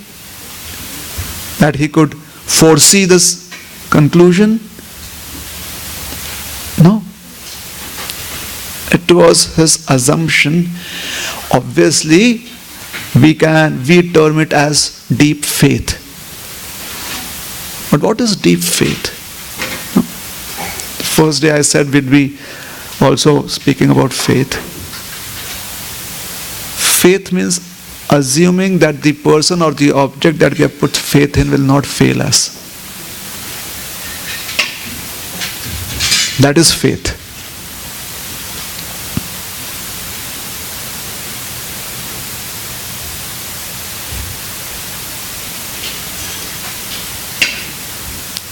that he could foresee this conclusion? No. It was his assumption. Obviously, we term it as deep faith. But what is deep faith? The first day I said we'd be also speaking about faith. Faith means assuming that the person or the object that we have put faith in will not fail us. That is faith.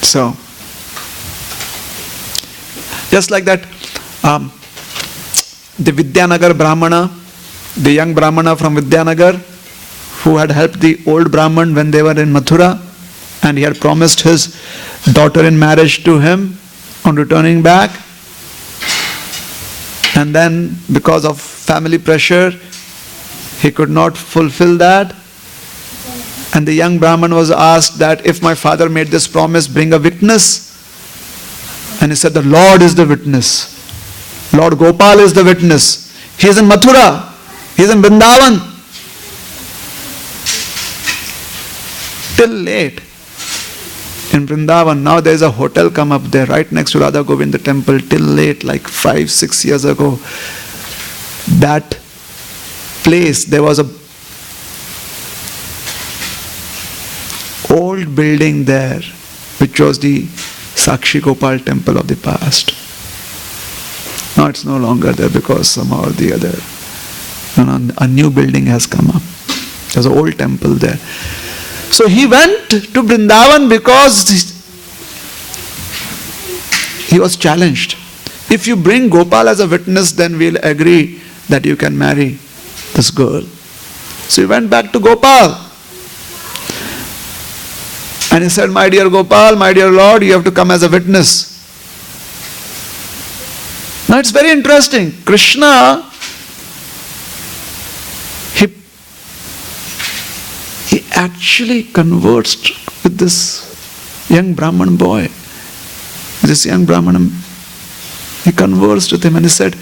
So, just like that, the Vidyanagar Brahmana, the young Brahmana from Vidyanagar, who had helped the old Brahman when they were in Mathura, and he had promised his daughter in marriage to him on returning back. And then, because of family pressure, he could not fulfill that. And the young Brahman was asked that if my father made this promise, bring a witness. And he said, the Lord is the witness. Lord Gopal is the witness. He is in Mathura. He is in Vrindavan. Till late. In Vrindavan, now there is a hotel come up there right next to Radha Govinda temple. Till late, like 5-6 years ago. That place, there was a old building there, which was the Sakshi Gopal temple of the past. Now it's no longer there because somehow or the other, a new building has come up. There's an old temple there. So he went to Vrindavan because he was challenged. If you bring Gopal as a witness, then we'll agree that you can marry this girl. So he went back to Gopal. And he said, my dear Gopal, my dear Lord, you have to come as a witness. Now it's very interesting. Krishna, he actually conversed with this young Brahman boy. This young Brahman, he conversed with him and he said,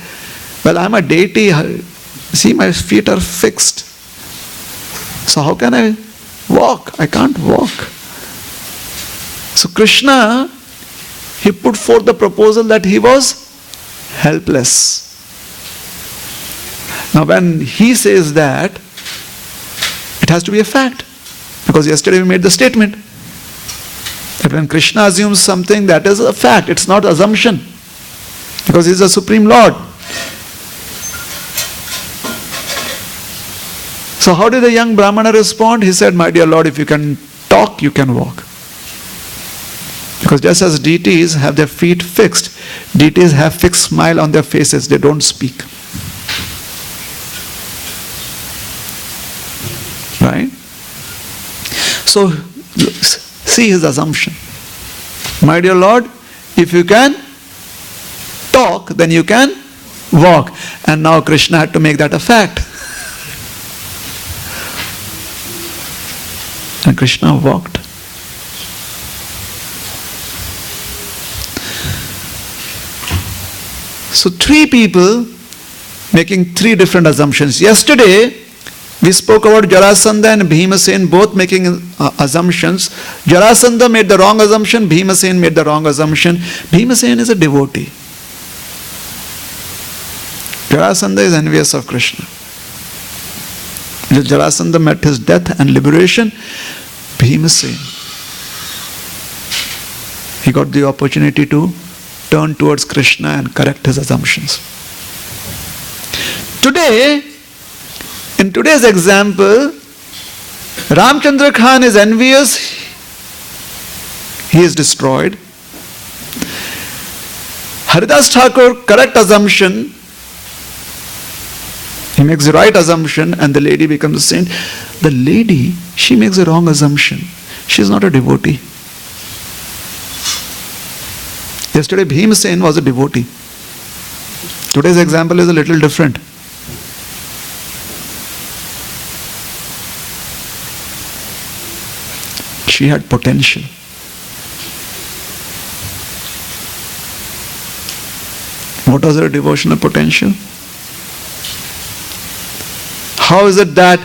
well, I'm a deity. See, my feet are fixed. So how can I walk? I can't walk. So Krishna, he put forth the proposal that he was helpless. Now when he says that, it has to be a fact. Because yesterday we made the statement that when Krishna assumes something, that is a fact. It's not assumption. Because he is the Supreme Lord. So how did the young Brahmana respond? He said, my dear Lord, if you can talk, you can walk. Because just as deities have their feet fixed, deities have fixed smile on their faces, they don't speak. Right? So, see his assumption. My dear Lord, if you can talk, then you can walk. And now Krishna had to make that a fact. And Krishna walked. So 3 people making 3 different assumptions. Yesterday, we spoke about Jarasandha and Bhimasen both making assumptions. Jarasandha made the wrong assumption, Bhimasen made the wrong assumption. Bhimasen is a devotee. Jarasandha is envious of Krishna. Jarasandha met his death and liberation. Bhimasen, he got the opportunity to turn towards Krishna and correct his assumptions. Today, in today's example, Ramchandra Khan is envious, he is destroyed. Haridas Thakur, correct assumption, He makes the right assumption and the lady becomes a saint. The lady, she makes a wrong assumption. She is not a devotee. Yesterday Bhimsen was a devotee. Today's example is a little different. She had potential. What was her devotional potential? How is it that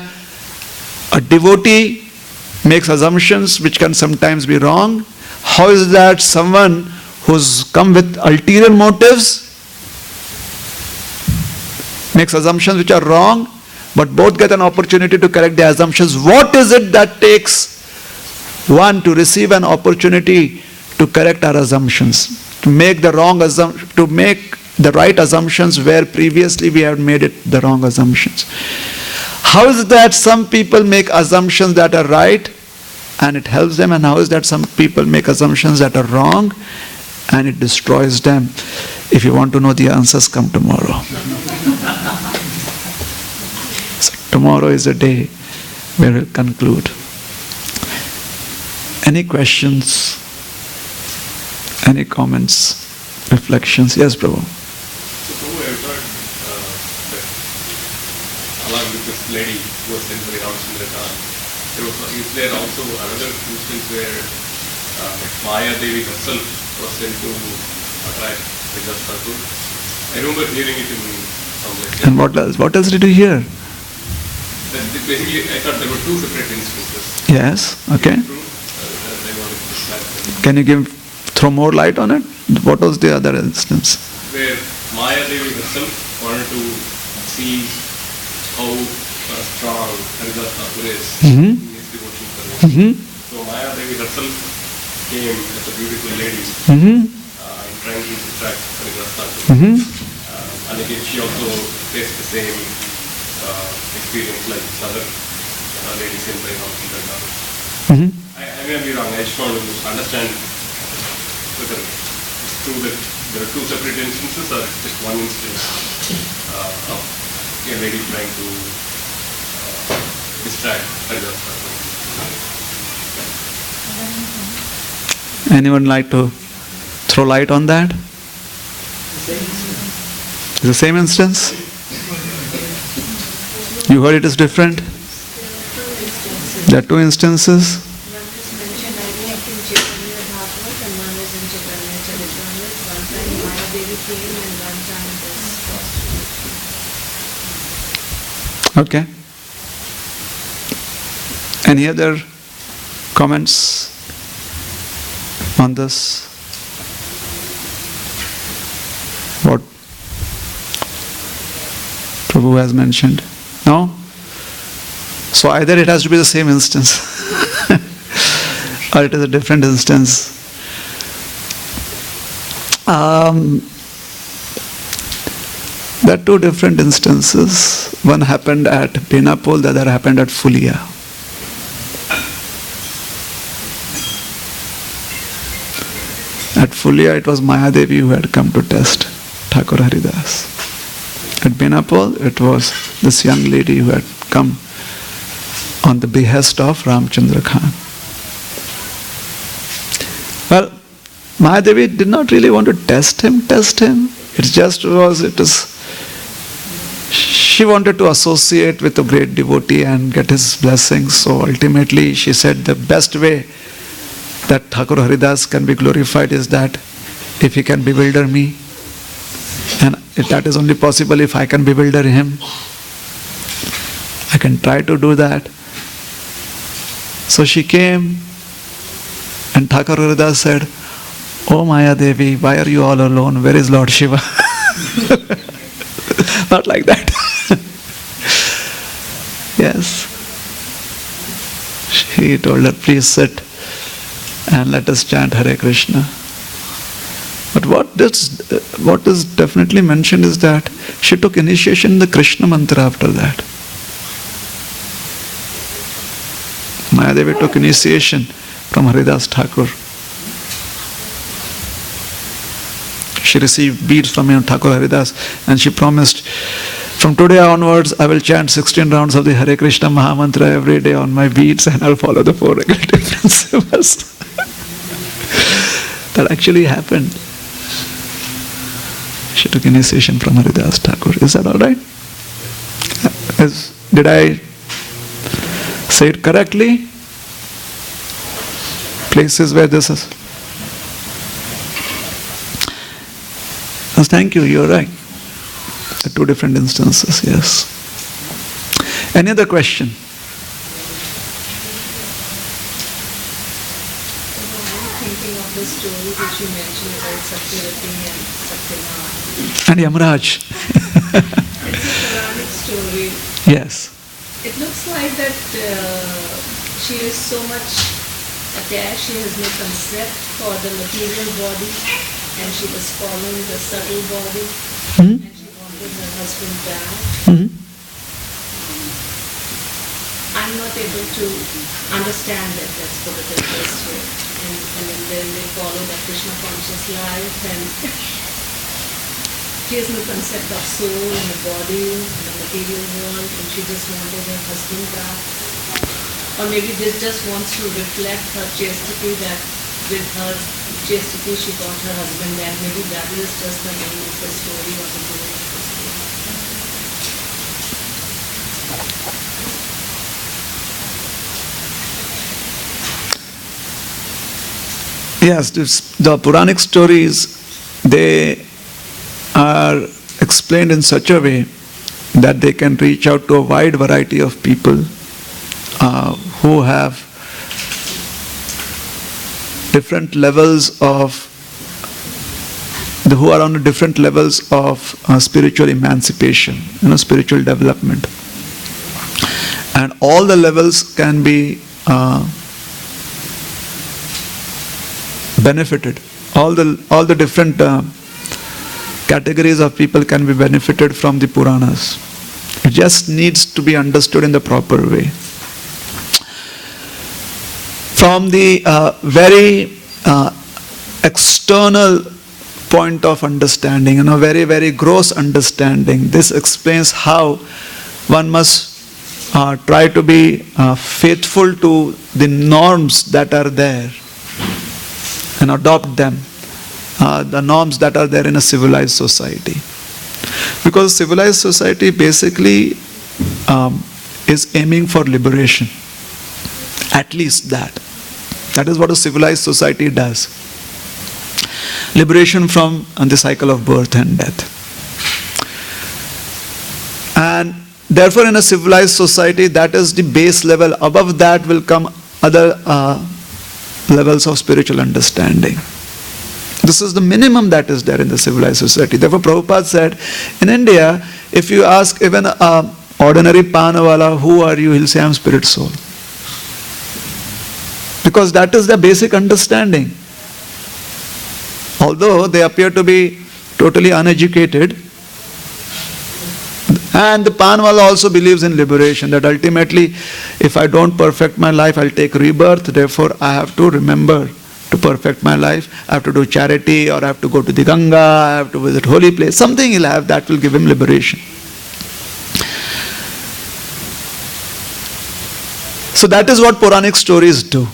a devotee makes assumptions which can sometimes be wrong? How is it that someone who's come with ulterior motives makes assumptions which are wrong, but both get an opportunity to correct the assumptions? What is it that takes one to receive an opportunity to correct our assumptions, to make the right assumptions where previously we had made it the wrong assumptions? How is it that some people make assumptions that are right and it helps them, and how is that some people make assumptions that are wrong and it destroys them? If you want to know the answers, come tomorrow. So tomorrow is a day where we'll conclude. Any questions? Any comments? Reflections? Yes, Prabhu. So Prabhu, I heard that along with this lady who was sent by Ramchandra Khan, is there also another instance where Maya Devi herself was sent to attract Haridas Thakur? I remember hearing it in some lecture. And what else? What else did you hear? Basically, I thought there were two separate instances. Yes, okay. True? I wanted to clarify. Can you throw more light on it? What was the other instance? Where Maya Devi herself wanted to see how strong Haridas Thakur is in his devotion service. So Maya Devi herself came as a beautiful lady and trying to attract Haridas Thakur. And again, she also faced the same experience like other ladies in by Ramchandra Khan. I may be wrong. I just want to understand whether it's true that there are two separate instances or just one instance of a lady trying to distract Haridas Thakur. Anyone like to throw light on that? It's the same instance? You heard it is different? There are two instances. One is mentioned, I think, in Chaitanya Bhagavat, and one is in Chaitanya Charitamrita. One time Maya Devi came and one time this. Okay. Any other comments on this? What Prabhu has mentioned? No? So either it has to be the same instance or it is a different instance. There are two different instances. One happened at Benapol, the other happened at Fulia. At Fulia, it was Mahadevi who had come to test Thakur Haridas. At Benapol, it was this young lady who had come on the behest of Ramchandra Khan. Well, Mahadevi did not really want to test him. She wanted to associate with a great devotee and get his blessings. So ultimately, she said the best way that Thakur Haridas can be glorified is that if he can bewilder me, and that is only possible if I can bewilder him. I can try to do that. So she came and Thakur Haridas said, "Oh Maya Devi, why are you all alone? Where is Lord Shiva?" Not like that. Yes. He told her, "Please sit and let us chant Hare Krishna." But what is definitely mentioned is that she took initiation in the Krishna mantra after that. Mayadevi took initiation from Haridas Thakur. She received beads from Thakur Haridas and she promised From today onwards, I will chant 16 rounds of the Hare Krishna Mahamantra every day on my beats, and I'll follow the 4 regulative principles. That actually happened. She took initiation from Haridas Thakur. Is that all right? Did I say it correctly? Places where this is. Yes, thank you, you're right. 2 different instances, yes. Any other question? Thinking of the story which you mentioned about Satyavati and Satyavati. And Yamraj. It's a Puranic story. Yes. It looks like that she is so much attached, she has no concept for the material body, and she was following the subtle body, and she wanted her husband down. I'm not able to understand that, let's put it this way. And then they follow the Krishna conscious life, and she has no concept of soul and the body and the material world, and she just wanted her husband back. Or maybe this just wants to reflect her chastity, that with her chastity she got her husband back. Maybe that is just the name of the story or the meaning of the story. Yes, the Puranic stories, they are explained in such a way that they can reach out to a wide variety of people who have different levels of, who are on different levels of spiritual emancipation, spiritual development. And all the levels can be benefited. All the different categories of people can be benefited from the Puranas. It just needs to be understood in the proper way. From the very external point of understanding, very, very gross understanding, this explains how one must try to be faithful to the norms that are there and adopt them, the norms that are there in a civilized society. Because civilized society basically is aiming for liberation. At least that. That is what a civilized society does. Liberation from the cycle of birth and death. And therefore in a civilized society, that is the base level. Above that will come other levels of spiritual understanding. This is the minimum that is there in the civilized society. Therefore Prabhupada said, in India, if you ask even an ordinary panawala, who are you? He'll say, I'm spirit soul. Because that is the basic understanding. Although they appear to be totally uneducated, and the Panwala also believes in liberation, that ultimately if I don't perfect my life, I'll take rebirth. Therefore I have to remember to perfect my life. I have to do charity, or I have to go to the Ganga, I have to visit holy place. Something he'll have that will give him liberation. So that is what Puranic stories do.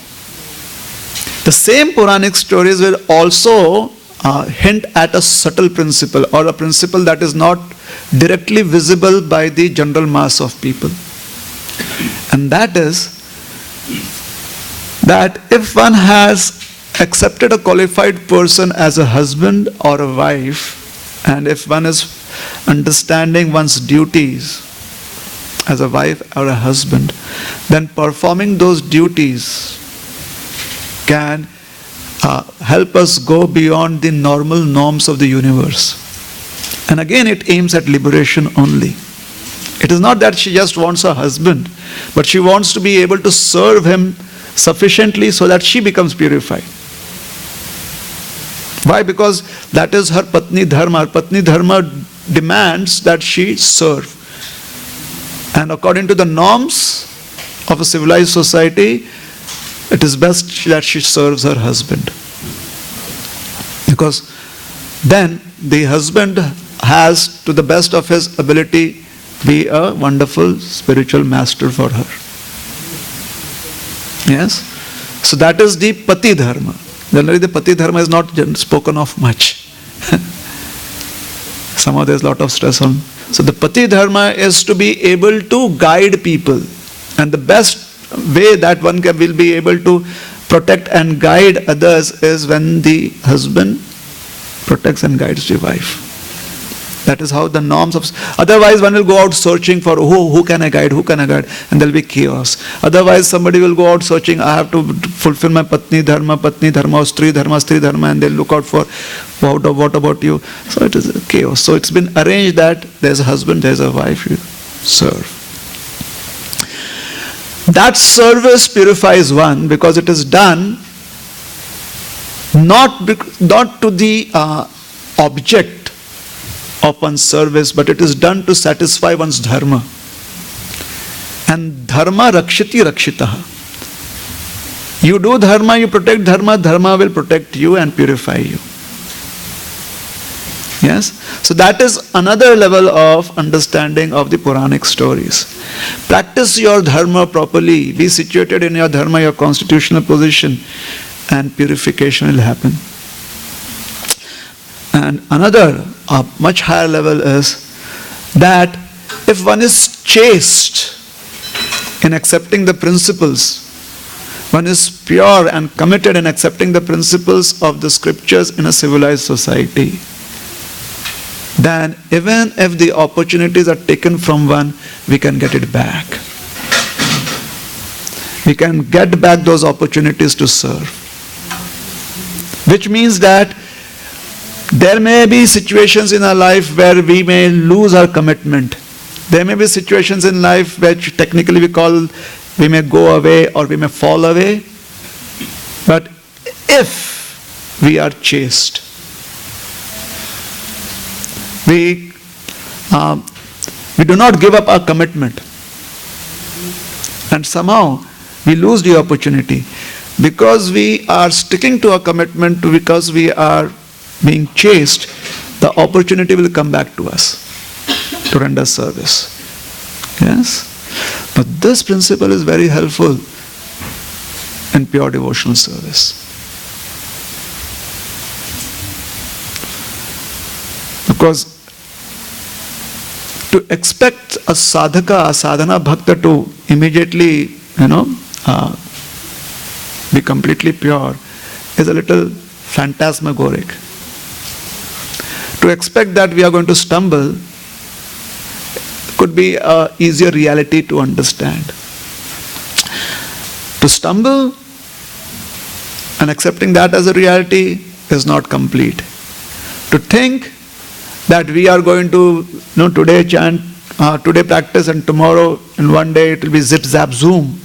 The same Puranic stories will also hint at a subtle principle, or a principle that is not directly visible by the general mass of people. And that is that if one has accepted a qualified person as a husband or a wife, and if one is understanding one's duties as a wife or a husband, then performing those duties can help us go beyond the normal norms of the universe. And again, it aims at liberation only. It is not that she just wants a husband, but she wants to be able to serve him sufficiently so that she becomes purified. Why? Because that is her Patni Dharma. Her Patni Dharma demands that she serve. And according to the norms of a civilized society, it is best that she serves her husband. Because then the husband has, to the best of his ability, be a wonderful spiritual master for her. Yes? So that is the Pati Dharma. Generally the Pati Dharma is not spoken of much. Somehow there's a lot of stress on. So the Pati Dharma is to be able to guide people. And the best way that one will be able to protect and guide others is when the husband protects and guides the wife. That is how the norms of... Otherwise one will go out searching for who can I guide, and there will be chaos. Otherwise somebody will go out searching, I have to fulfill my Patni Dharma, or Stri Dharma, and they'll look out for what about you. So it is a chaos. So it's been arranged that there's a husband, there's a wife, you serve. That service purifies one because it is done not to the object of one's service, but it is done to satisfy one's dharma. And dharma rakshiti rakshitaha. You do dharma, you protect dharma, dharma will protect you and purify you. Yes? So that is another level of understanding of the Puranic stories. Practice your dharma properly, be situated in your dharma, your constitutional position, and purification will happen. And another, a much higher level is that if one is chaste in accepting the principles, one is pure and committed in accepting the principles of the scriptures in a civilized society, then even if the opportunities are taken from one, we can get it back. We can get back those opportunities to serve. Which means that there may be situations in our life where we may lose our commitment. There may be situations in life which technically we may go away or we may fall away. But if we are chaste, we do not give up our commitment, and somehow we lose the opportunity because we are sticking to our commitment, because we are being chaste, the opportunity will come back to us to render service. Yes? But this principle is very helpful in pure devotional service. Because to expect a sadhaka, a sadhana bhakta to immediately, be completely pure is a little phantasmagoric. To expect that we are going to stumble could be an easier reality to understand. To stumble and accepting that as a reality is not complete. To think that we are going to, today chant, today practice, and tomorrow in one day it will be zip zap zoom,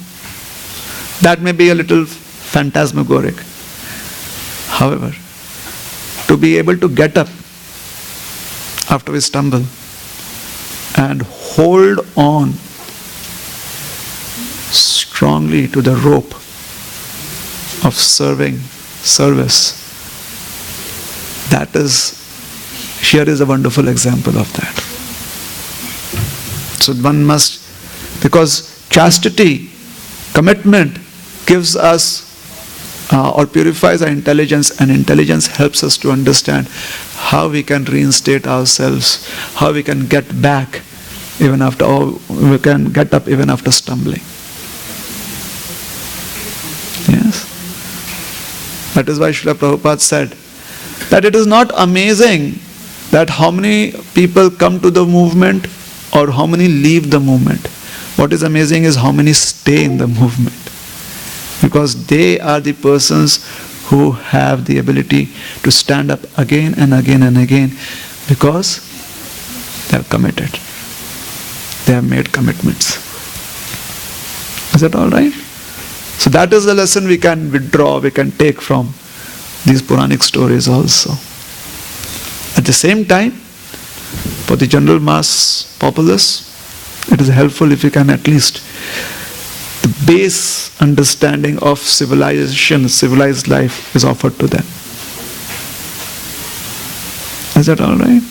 that may be a little phantasmagoric. However, to be able to get up after we stumble and hold on strongly to the rope of service, that is, here is a wonderful example of that. So one must, because chastity, commitment gives us or purifies our intelligence, and intelligence helps us to understand how we can reinstate ourselves, how we can get back even after, or we can get up even after stumbling. Yes? That is why Srila Prabhupada said that it is not amazing that how many people come to the movement or how many leave the movement. What is amazing is how many stay in the movement. Because they are the persons who have the ability to stand up again and again and again, because they are committed. They have made commitments. Is that all right? So that is the lesson we can withdraw, we can take from these Puranic stories also. At the same time, for the general mass populace, it is helpful if you can at least the base understanding of civilization, civilized life is offered to them. Is that all right?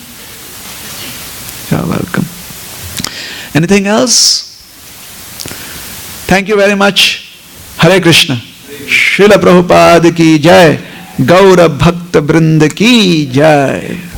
You are welcome. Anything else? Thank you very much. Hare Krishna. Srila Prabhupada ki jai. Gaura Bhakta Brinda ki jai.